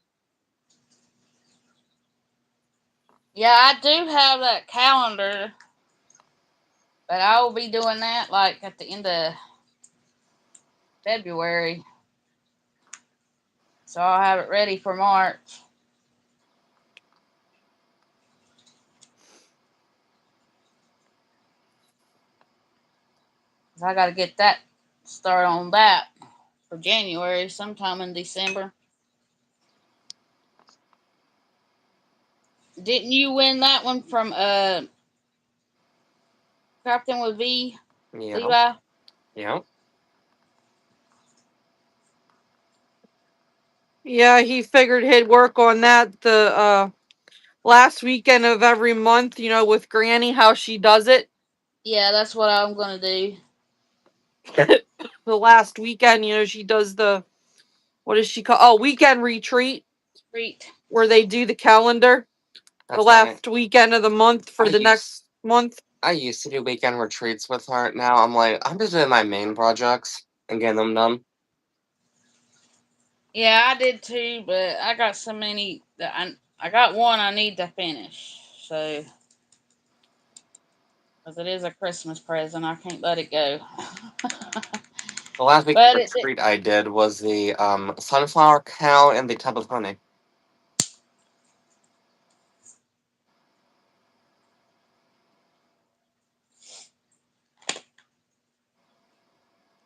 Speaker 1: Yeah, I do have that calendar, but I will be doing that like at the end of February. So I'll have it ready for March. I got to get that start on that for January, sometime in December. Didn't you win that one from Captain with V,
Speaker 2: Yeah.
Speaker 1: Levi?
Speaker 2: Yeah.
Speaker 3: Yeah, he figured he'd work on that the last weekend of every month, with Granny, how she does it.
Speaker 1: Yeah, that's what I'm gonna do.
Speaker 3: The last weekend, she does what does she call? Oh, weekend retreat,
Speaker 1: Treat.
Speaker 3: where they do the calendar the
Speaker 2: That's right.
Speaker 3: last weekend of the month for the next month.
Speaker 2: I used to do weekend retreats with her. Now I'm like, I'm just doing my main projects and getting them done.
Speaker 1: Yeah, I did too, but I got so many that I got one I need to finish. So, because it is a Christmas present, I can't let it go.
Speaker 2: The last weekend
Speaker 1: But it did.
Speaker 2: retreat I did was the sunflower cow and the tub of honey.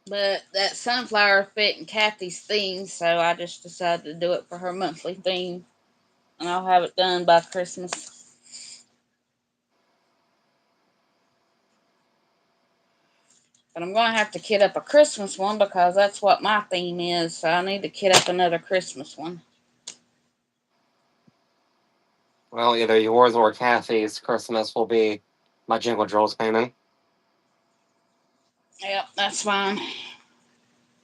Speaker 1: But that sunflower fit in Kathy's theme, so I just decided to do it for her monthly theme, and I'll have it done by Christmas. But I'm gonna have to kit up a Christmas one because that's what my theme is. So I need to kit up another Christmas one.
Speaker 2: Well, either yours or Kathy's Christmas will be my Jingle Drills painting.
Speaker 1: Yep, that's fine.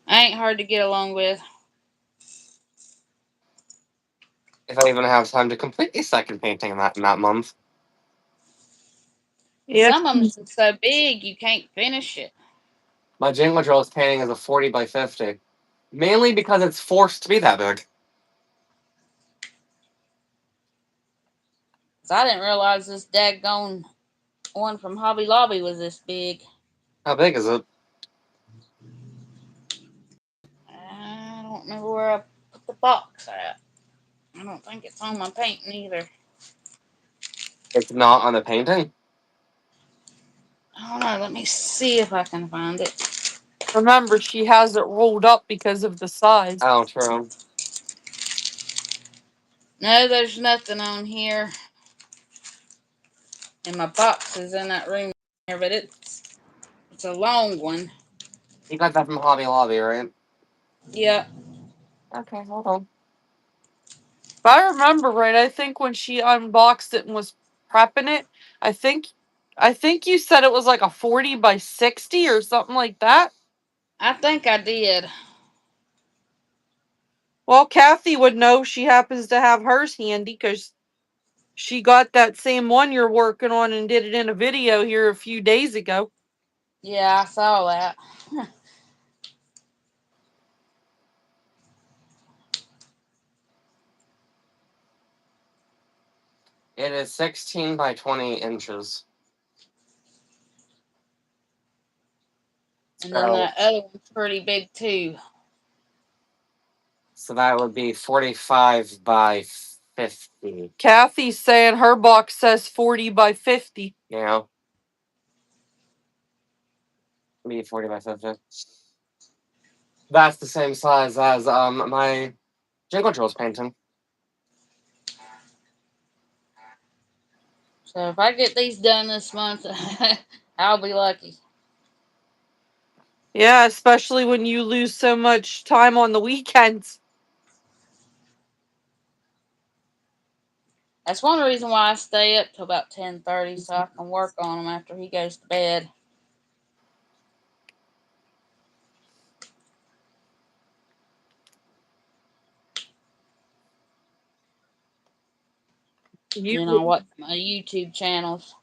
Speaker 1: I ain't hard to get along with.
Speaker 2: If I even have time to complete a second painting in that month.
Speaker 3: Yeah.
Speaker 1: Some of them are so big you can't finish it.
Speaker 2: My Jingle Drills painting is a 40 by 50. Mainly because it's forced to be that big.
Speaker 1: So I didn't realize this daggone one from Hobby Lobby was this big.
Speaker 2: How big is it?
Speaker 1: I don't remember where I put the box at. I don't think it's on my painting either.
Speaker 2: It's not on the painting?
Speaker 1: I don't know. Let me see if I can find it.
Speaker 3: Remember, she has it rolled up because of the size.
Speaker 2: Oh, true.
Speaker 1: No, there's nothing on here. And my box is in that room here, but it's a long one.
Speaker 2: You got that from Hobby Lobby, right?
Speaker 1: Yeah.
Speaker 2: Okay, hold on.
Speaker 3: If I remember right, I think when she unboxed it and was prepping it, I think you said it was like a 40 by 60 or something like that.
Speaker 1: I think I did.
Speaker 3: Well, Kathy would know. She happens to have hers handy because she got that same one you're working on and did it in a video here a few days ago.
Speaker 1: Yeah, I saw that.
Speaker 2: It is 16 by 20 inches.
Speaker 1: And then that other one's pretty big too.
Speaker 2: So that would be 45 by 50.
Speaker 3: Kathy's saying her box says 40 by 50.
Speaker 2: Yeah. Be 40 by 50. That's the same size as my Jingle Drills painting.
Speaker 1: So if I get these done this month, I'll be lucky.
Speaker 3: Yeah, especially when you lose so much time on the weekends.
Speaker 1: That's one reason why I stay up till about 10:30 so I can work on them after he goes to bed.
Speaker 3: You
Speaker 1: you know what, my YouTube channels.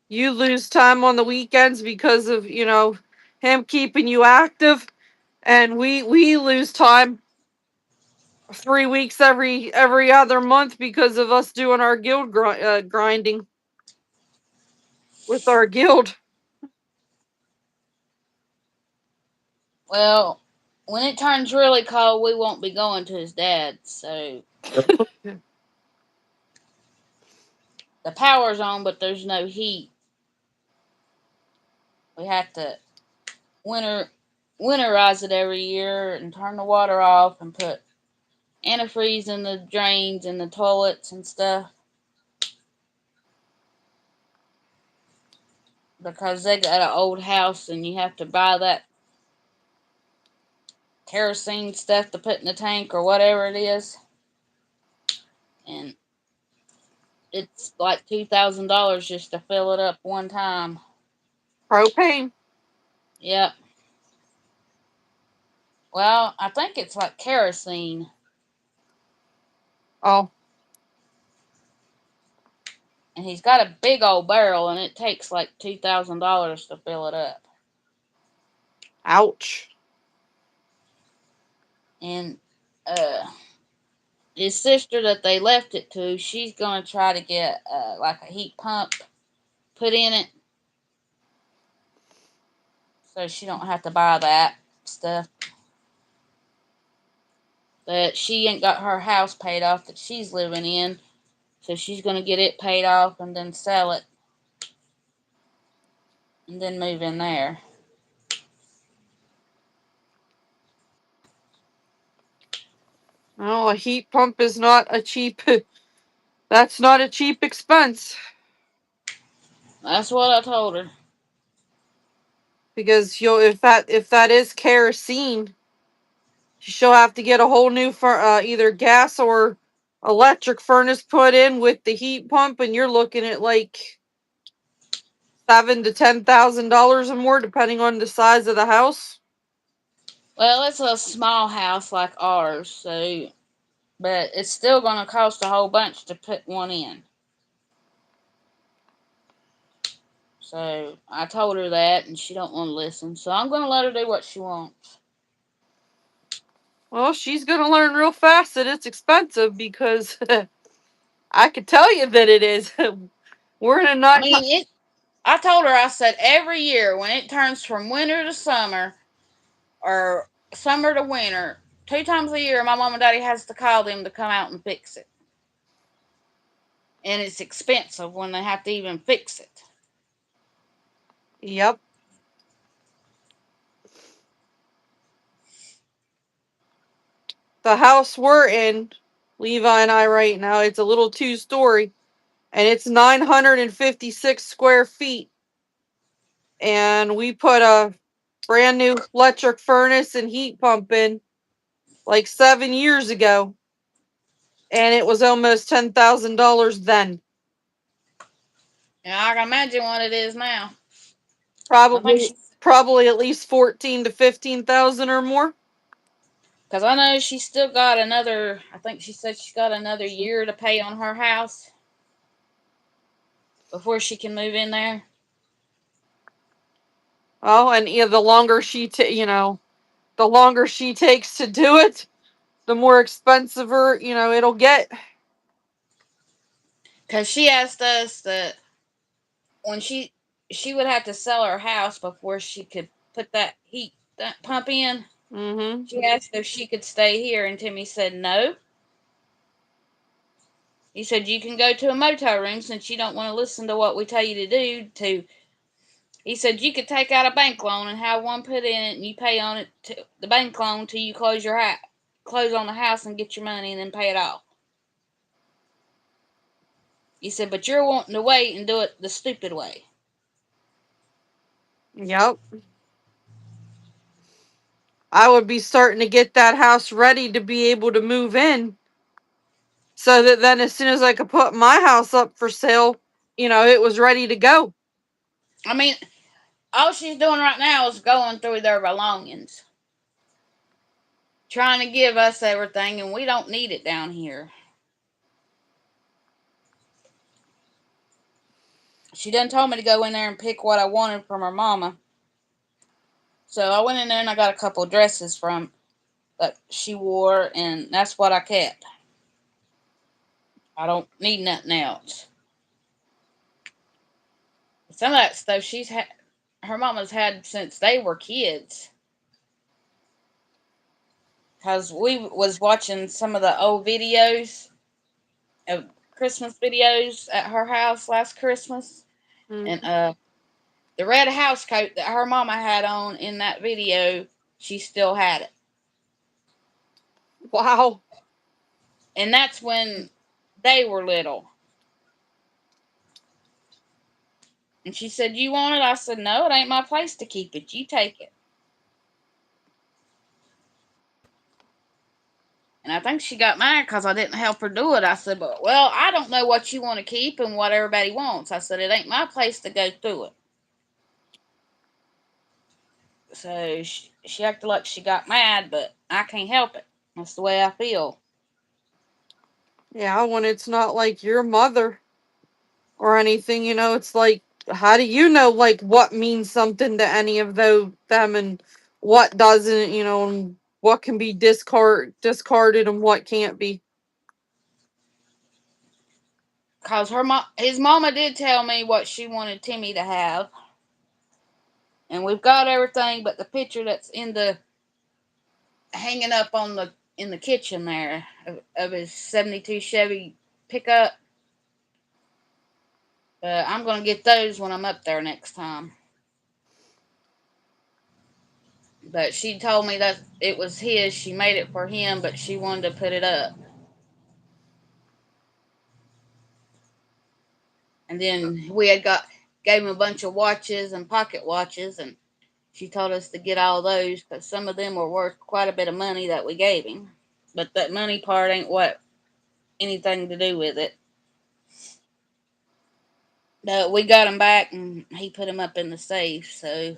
Speaker 3: you lose time on the weekends because of, him keeping you active, and we lose time 3 weeks every other month because of us doing our grinding with our guild.
Speaker 1: Well, when it turns really cold, we won't be going to his dad's. So the power's on, but there's no heat. We have to winter winterize it every year and turn the water off and put antifreeze in the drains and the toilets and stuff because they got an old house and you have to buy that kerosene stuff to put in the tank or whatever it is, and it's like $2,000 just to fill it up one time.
Speaker 3: Propane.
Speaker 1: Yep. Well, I think it's like kerosene,
Speaker 3: Oh,
Speaker 1: and he's got a big old barrel, and it takes like $2,000 to fill it up.
Speaker 3: ouch.
Speaker 1: And uh, his sister that they left it to, she's gonna try to get like a heat pump put in it, so she don't have to buy that stuff. But she ain't got her house paid off that she's living in, so she's gonna get it paid off and then sell it and then move in there.
Speaker 3: Well, a heat pump is not a cheap. That's not a cheap expense,
Speaker 1: That's what I told her.
Speaker 3: because if that is kerosene, she'll have to get a whole new either gas or electric furnace put in with the heat pump, and you're looking at like $7,000 to $10,000 or more, depending on the size of the house.
Speaker 1: Well, it's a small house like ours, so but it's still gonna cost a whole bunch to put one in. So I told her that, and she don't want to listen. So I'm gonna let her do what she wants.
Speaker 3: Well, she's gonna learn real fast that it's expensive, because I could tell you that it is. We're in a
Speaker 1: I
Speaker 3: not.
Speaker 1: mean, it. I told her, I said every year when it turns from winter to summer or summer to winter, 2 times a year, my mom and daddy has to call them to come out and fix it, and it's expensive when they have to even fix it.
Speaker 3: Yep. The house we're in, Levi and I, right now, it's a little 2-story, and it's 956 square feet. And we put a brand new electric furnace and heat pump in like 7 years ago, and it was almost $10,000 then.
Speaker 1: And I can imagine what it is now. I think
Speaker 3: Probably,
Speaker 1: she,
Speaker 3: probably at least 14 to 15,000 or more.
Speaker 1: because I know she's still got another. I think she said she's got another year to pay on her house before she can move in there.
Speaker 3: Oh, and the longer the longer she takes to do it, the more expensive it'll get.
Speaker 1: Because she asked us that when she would have to sell her house before she could put that pump in.
Speaker 3: Mm-hmm.
Speaker 1: She asked if she could stay here, and Timmy said no. He said you can go to a motel room since you don't want to listen to what we tell you to do. He said you could take out a bank loan and have one put in it, and you pay on it to the bank loan till you close on the house and get your money, and then pay it off. He said, but you're wanting to wait and do it the stupid way.
Speaker 3: Yep. I would be starting to get that house ready to be able to move in, so that then as soon as I could put my house up for sale, it was ready to go.
Speaker 1: I mean, all she's doing right now is going through their belongings, trying to give us everything, and we don't need it down here. She done told me to go in there and pick what I wanted from her mama. So I went in there and I got a couple dresses from that she wore, and that's what I kept. I don't need nothing else. Some of that stuff her mama's had since they were kids. Cause we was watching some of the old videos of Christmas videos at her house last Christmas, and
Speaker 3: Mhm.
Speaker 1: the red house coat that her mama had on in that video, she still had it,
Speaker 3: Wow.
Speaker 1: and that's when they were little. And she said, "You want it?" I said, "No, it ain't my place to keep it. You take it." And I think she got mad because I didn't help her do it. I said, "But well, I don't know what you want to keep and what everybody wants." I said, "It ain't my place to go through it." So she acted like she got mad, but I can't help it. That's the way I feel.
Speaker 3: Yeah, when it's not like your mother or anything, it's like, how do you know like what means something to any of them and what doesn't, and what can be discarded and what can't be.
Speaker 1: Cause his mama did tell me what she wanted Timmy to have, and we've got everything but the picture that's in the hanging up on the in the kitchen there of his '72 Chevy pickup. But I'm gonna get those when I'm up there next time. But she told me that it was his. She made it for him, but she wanted to put it up. And then we had got gave him a bunch of watches and pocket watches, and she told us to get all those because some of them were worth quite a bit of money that we gave him. But that money part ain't what anything to do with it. But we got him back, and he put him up in the safe. So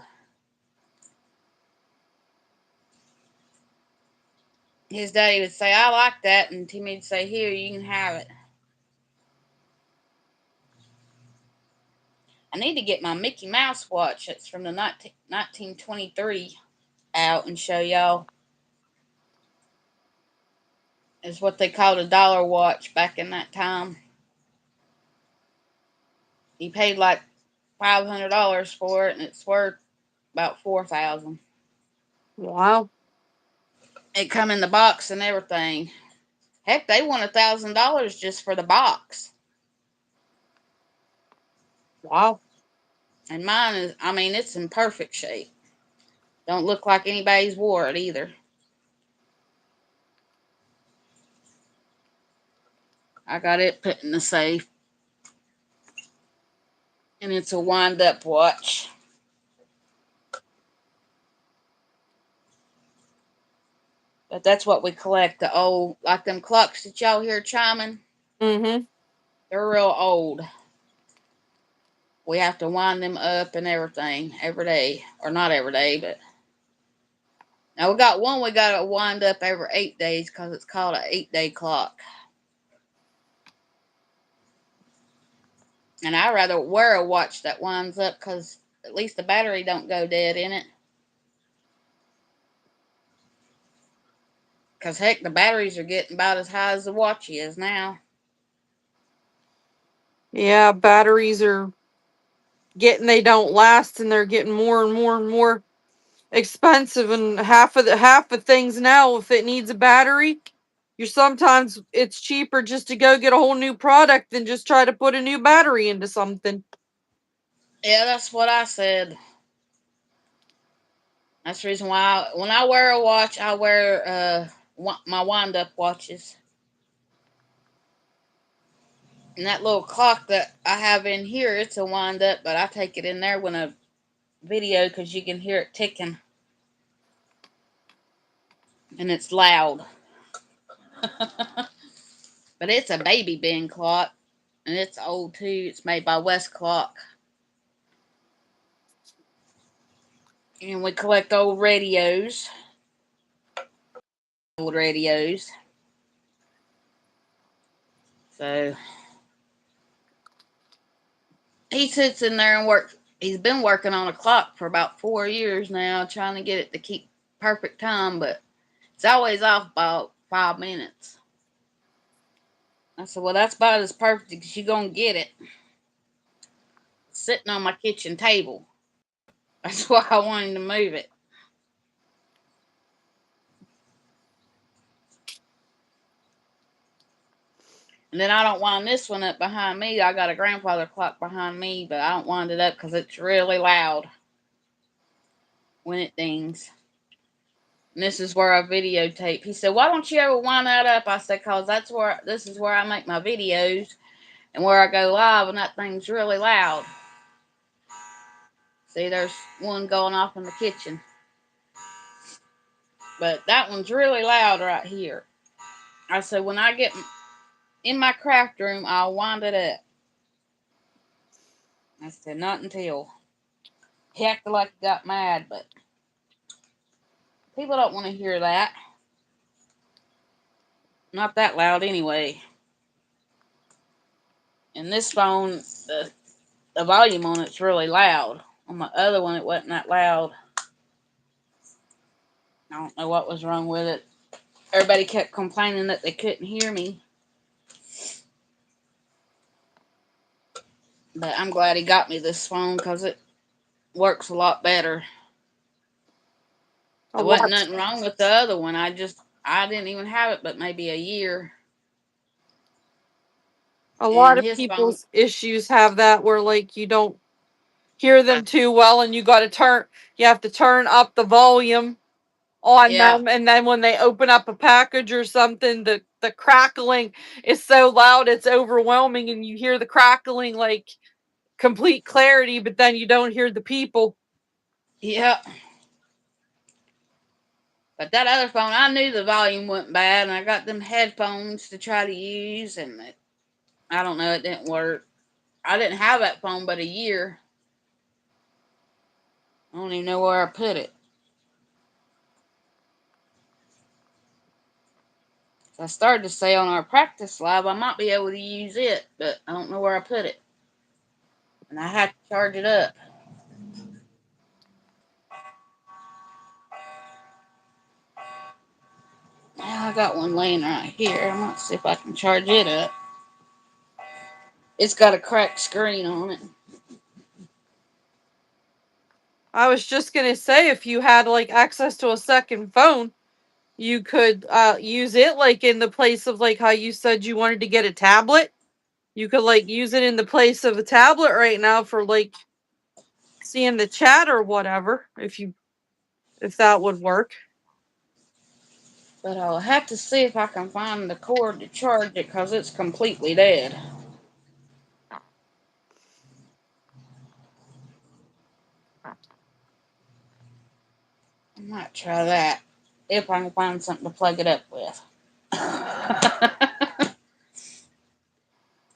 Speaker 1: his daddy would say, "I like that," and Timmy would say, "Here, you can have it." I need to get my Mickey Mouse watch. It's from the 1923 out and show y'all. It's what they called a dollar watch back in that time. He paid like $500 for it, and it's worth about 4,000.
Speaker 3: Wow.
Speaker 1: It come in the box and everything. Heck, they want $1,000 just for the box.
Speaker 3: Wow.
Speaker 1: And mine is, I mean, it's in perfect shape. Don't look like anybody's wore it either. I got it put in the safe, and it's a wind up watch. But that's what we collect, the old, like them clocks that y'all hear chiming.
Speaker 3: Mm-hmm.
Speaker 1: They're real old. We have to wind them up and everything every day. Or not every day, but now we got one we got to wind up every 8 days because it's called an 8 day clock. And I rather wear a watch that winds up because at least the battery don't go dead in it. Because heck, the batteries are getting about as high as the watch is now.
Speaker 3: Yeah, batteries are they don't last, and they're getting more and more and more expensive, and half of things now, if it needs a battery, you're sometimes it's cheaper just to go get a whole new product than just try to put a new battery into something.
Speaker 1: Yeah, that's what I said. That's the reason why when I wear a watch, I wear my wind up watches. And that little clock that I have in here, it's a wind up, but I take it in there when a video because you can hear it ticking and it's loud. But it's a baby bin clock and it's old too. It's made by West Clock. And we collect old radios. Old radios. So he sits in there and works. He's been working on a clock for about 4 years now, trying to get it to keep perfect time, but it's always off about 5 minutes. I said, well, that's about as perfect as you're going to get it. Sitting on my kitchen table. That's why I wanted to move it. And then I don't wind this one up behind me. I got a grandfather clock behind me, but I don't wind it up because it's really loud when it dings. And this is where I videotape. He said, why don't you ever wind that up? I said, because this is where I make my videos and where I go live, and that thing's really loud. See, there's one going off in the kitchen. But that one's really loud right here. I said, when I get in my craft room, I'll wind it up. I said, not until. He acted like he got mad, but people don't want to hear that. Not that loud anyway. And this phone, the volume on it's really loud. On my other one, it wasn't that loud. I don't know what was wrong with it. Everybody kept complaining that they couldn't hear me. But I'm glad he got me this phone because it works a lot better.
Speaker 3: A
Speaker 1: There wasn't
Speaker 3: lot,
Speaker 1: nothing wrong with the other one. I didn't even have it but maybe a year.
Speaker 3: a lot
Speaker 1: And
Speaker 3: of
Speaker 1: his phone,
Speaker 3: people's issues have that where like you don't hear them too well, and you have to turn up the volume on
Speaker 1: yeah,
Speaker 3: them, and then when they open up a package or something, the crackling is so loud it's overwhelming, and you hear the crackling like complete clarity, but then you don't hear the people.
Speaker 1: yeah. But that other phone, I knew the volume wasn't bad, and I got them headphones to try to use, and I don't know, it didn't work. I didn't have that phone but a year. I don't even know where I put it. I started to say on our practice lab I might be able to use it, but I don't know where I put it. And I had to charge it up. Now I got one laying right here. I might see if I can charge it up. It's got a cracked screen on it.
Speaker 3: I was just gonna say, if you had like access to a second phone, you could use it like in the place of like how you said you wanted to get a tablet. You could like use it in the place of a tablet right now for like seeing the chat or whatever, if that would work.
Speaker 1: But I'll have to see if I can find the cord to charge it because it's completely dead. I might try that if I can find something to plug it up with.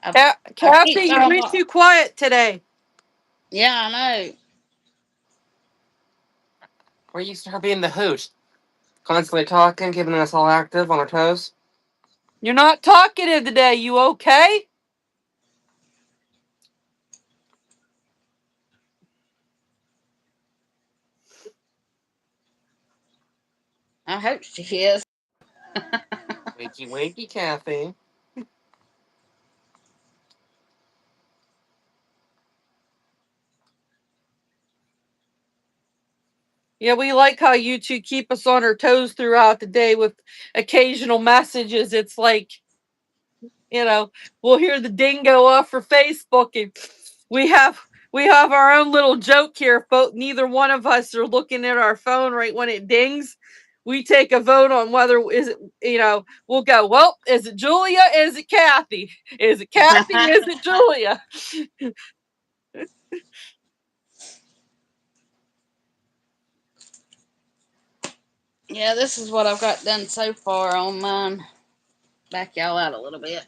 Speaker 1: I, I keep
Speaker 3: Kathy, you're
Speaker 1: talking
Speaker 3: way
Speaker 1: about,
Speaker 3: too quiet today.
Speaker 1: yeah, I know.
Speaker 2: We're used to her being the hoot, constantly talking, keeping us all active on our toes.
Speaker 3: You're not talkative today. You okay?
Speaker 1: I hope she is.
Speaker 2: Wakey, wakey, Kathy.
Speaker 3: Yeah, we like how you two keep us on our toes throughout the day with occasional messages. It's like, you know, we'll hear the ding go off for Facebook, and we have we have our own little joke here. But neither one of us are looking at our phone right when it dings. We take a vote on whether is it, we'll go, well, is it Julia? Is it Kathy? Is it Kathy? Is it Julia?
Speaker 1: Yeah, this is what I've got done so far on mine. Back y'all out a little bit.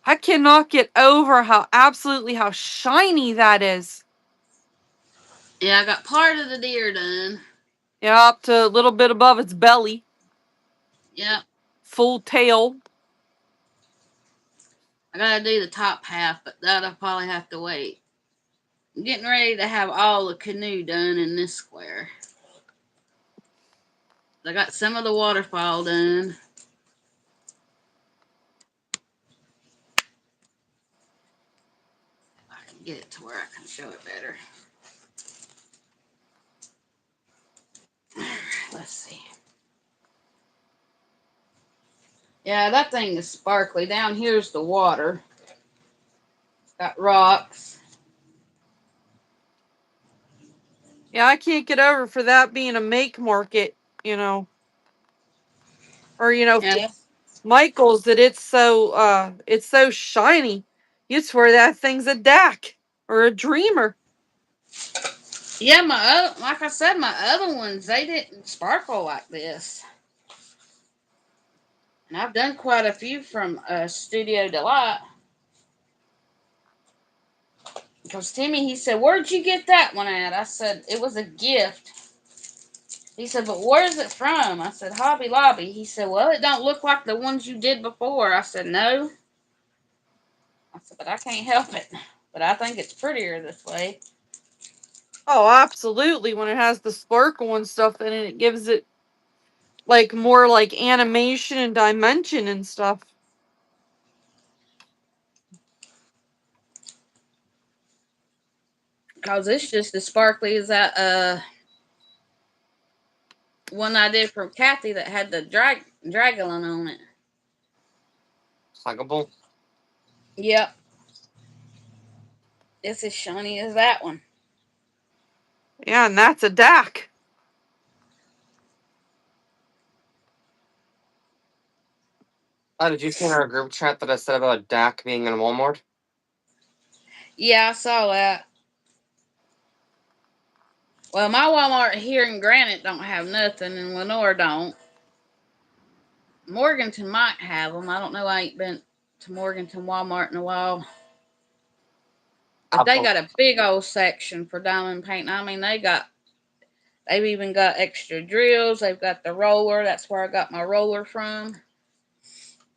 Speaker 3: I cannot get over how shiny that is.
Speaker 1: Yeah, I got part of the deer done.
Speaker 3: Yeah, up to a little bit above its belly,
Speaker 1: Yep.
Speaker 3: full tail.
Speaker 1: I gotta do the top half, but that'll probably have to wait. I'm getting ready to have all the canoe done in this square. I got some of the waterfall done. If I can get it to where I can show it better. Let's see. Yeah, that thing is sparkly. Down here's the water. It's got rocks.
Speaker 3: Yeah, I can't get over for that being a make market, you know, or
Speaker 1: Yeah,
Speaker 3: Michael's that it's so shiny. You swear that thing's a DAC or a dreamer.
Speaker 1: yeah. Like I said, my other ones they didn't sparkle like this. And I've done quite a few from Studio Delight. Because Timmy, he said, "Where'd you get that one at?" I said, "It was a gift." He said, "But where's it from?" I said, "Hobby Lobby." He said, "Well, it don't look like the ones you did before." I said, "No." I said, "But I can't help it. But I think it's prettier this way."
Speaker 3: Oh, absolutely. When it has the sparkle and stuff in it, it gives it like more like animation and dimension and stuff.
Speaker 1: Because it's just as sparkly as that one I did from Kathy that had the Dragulon on it.
Speaker 2: Huggable.
Speaker 1: Yep. It's as shiny as that one.
Speaker 3: Yeah, and that's a DAC.
Speaker 2: Oh, did you see in our group chat that I said about Dak being in Walmart?
Speaker 1: Yeah, I saw that. Well, my Walmart here in Granite don't have nothing, and Lenore don't. Morganton might have them. I don't know. I ain't been to Morganton Walmart in a while. But they got a big old section for diamond painting. I mean, they've even got extra drills. They've got the roller. That's where I got my roller from.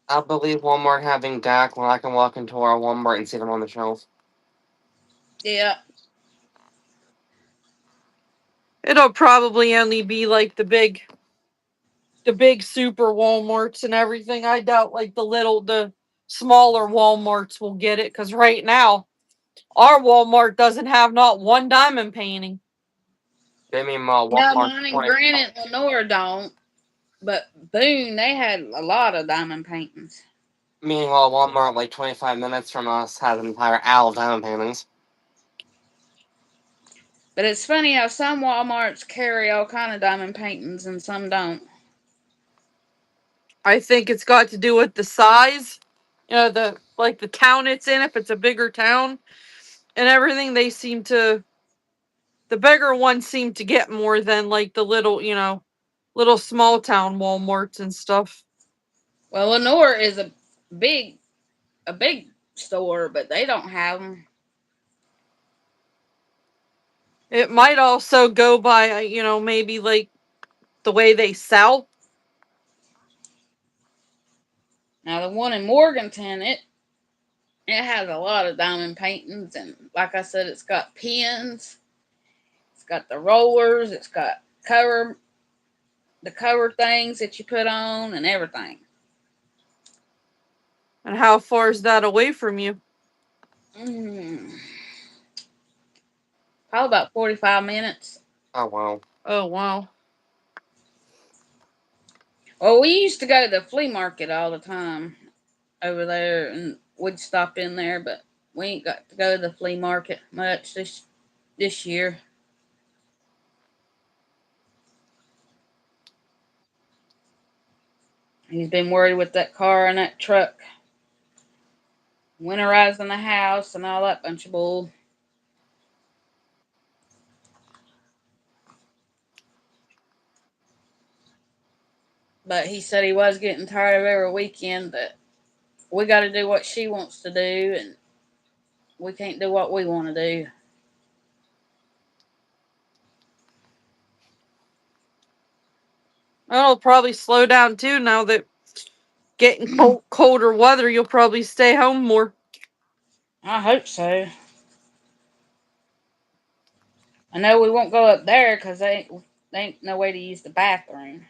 Speaker 2: I believe Walmart having Dak when I can walk into our Walmart and see them on the shelf.
Speaker 1: Yeah.
Speaker 3: It'll probably only be like the big super Walmarts and everything. I doubt like the smaller Walmarts will get it because right now our Walmart doesn't have not one diamond painting.
Speaker 2: They mean
Speaker 1: Yeah,
Speaker 2: Walmart
Speaker 1: mine in
Speaker 2: 20.
Speaker 1: Granite, Lenore don't. But Boone, they had a lot of diamond paintings.
Speaker 2: Meanwhile, Walmart, like 25 minutes from us, has an entire aisle of diamond paintings.
Speaker 1: But it's funny how some Walmarts carry all kind of diamond paintings and some don't.
Speaker 3: I think it's got to do with the size, the town it's in. If it's a bigger town and everything, the bigger ones seem to get more than like the little small town Walmarts and stuff.
Speaker 1: Well, Lenore is big a big store, but they don't have them.
Speaker 3: It might also go by, maybe like the way they sell.
Speaker 1: Now the one in Morganton, it has a lot of diamond paintings, and like I said, it's got pins, it's got the rollers, it's got the cover things that you put on, and everything.
Speaker 3: And how far is that away from you?
Speaker 1: Mm, Probably about 45 minutes.
Speaker 2: Oh, wow.
Speaker 3: Oh, wow.
Speaker 1: Well, we used to go to the flea market all the time over there, and we'd stop in there, but we ain't got to go to the flea market much this year. He's been worried with that car and that truck, winterizing the house and all that bunch of bull. But he said he was getting tired of every weekend, but we got to do what she wants to do, and we can't do what we want to do.
Speaker 3: It'll probably slow down too now that getting colder weather, you'll probably stay home more.
Speaker 1: I hope so. I know we won't go up there because they ain't no way to use the bathroom.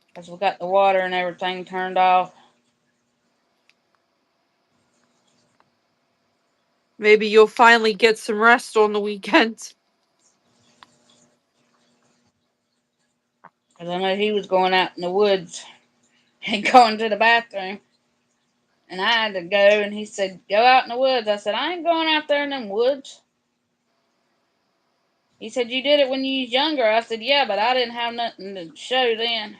Speaker 1: Because we got the water and everything turned off.
Speaker 3: Maybe you'll finally get some rest on the weekends.
Speaker 1: Because I know he was going out in the woods and going to the bathroom. And I had to go, and he said, go out in the woods. I said, I ain't going out there in them woods. He said, you did it when you was younger. I said, yeah, but I didn't have nothing to show then.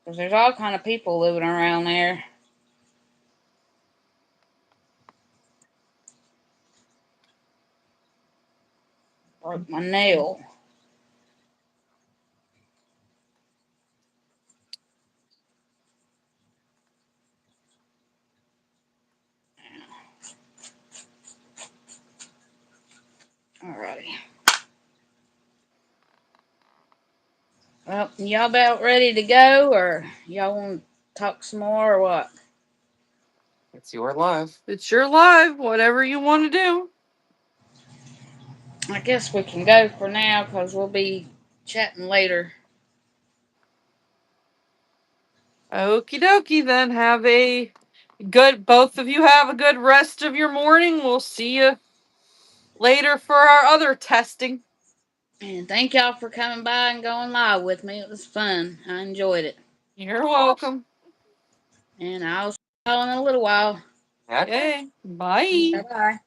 Speaker 1: Because there's all kind of people living around there. Broke my nail. Alrighty. Well, y'all about ready to go, or y'all want to talk some more, or what?
Speaker 2: It's your live.
Speaker 3: It's your live, whatever you want to do.
Speaker 1: I guess we can go for now because we'll be chatting later.
Speaker 3: Okie dokie, then. Have a good, both of you have a good rest of your morning. We'll see you later for our other testing.
Speaker 1: And thank y'all for coming by and going live with me. It was fun. I enjoyed it.
Speaker 3: You're welcome.
Speaker 1: And I'll see y'all in a little while.
Speaker 2: Okay.
Speaker 3: Okay, bye.
Speaker 1: Bye-bye.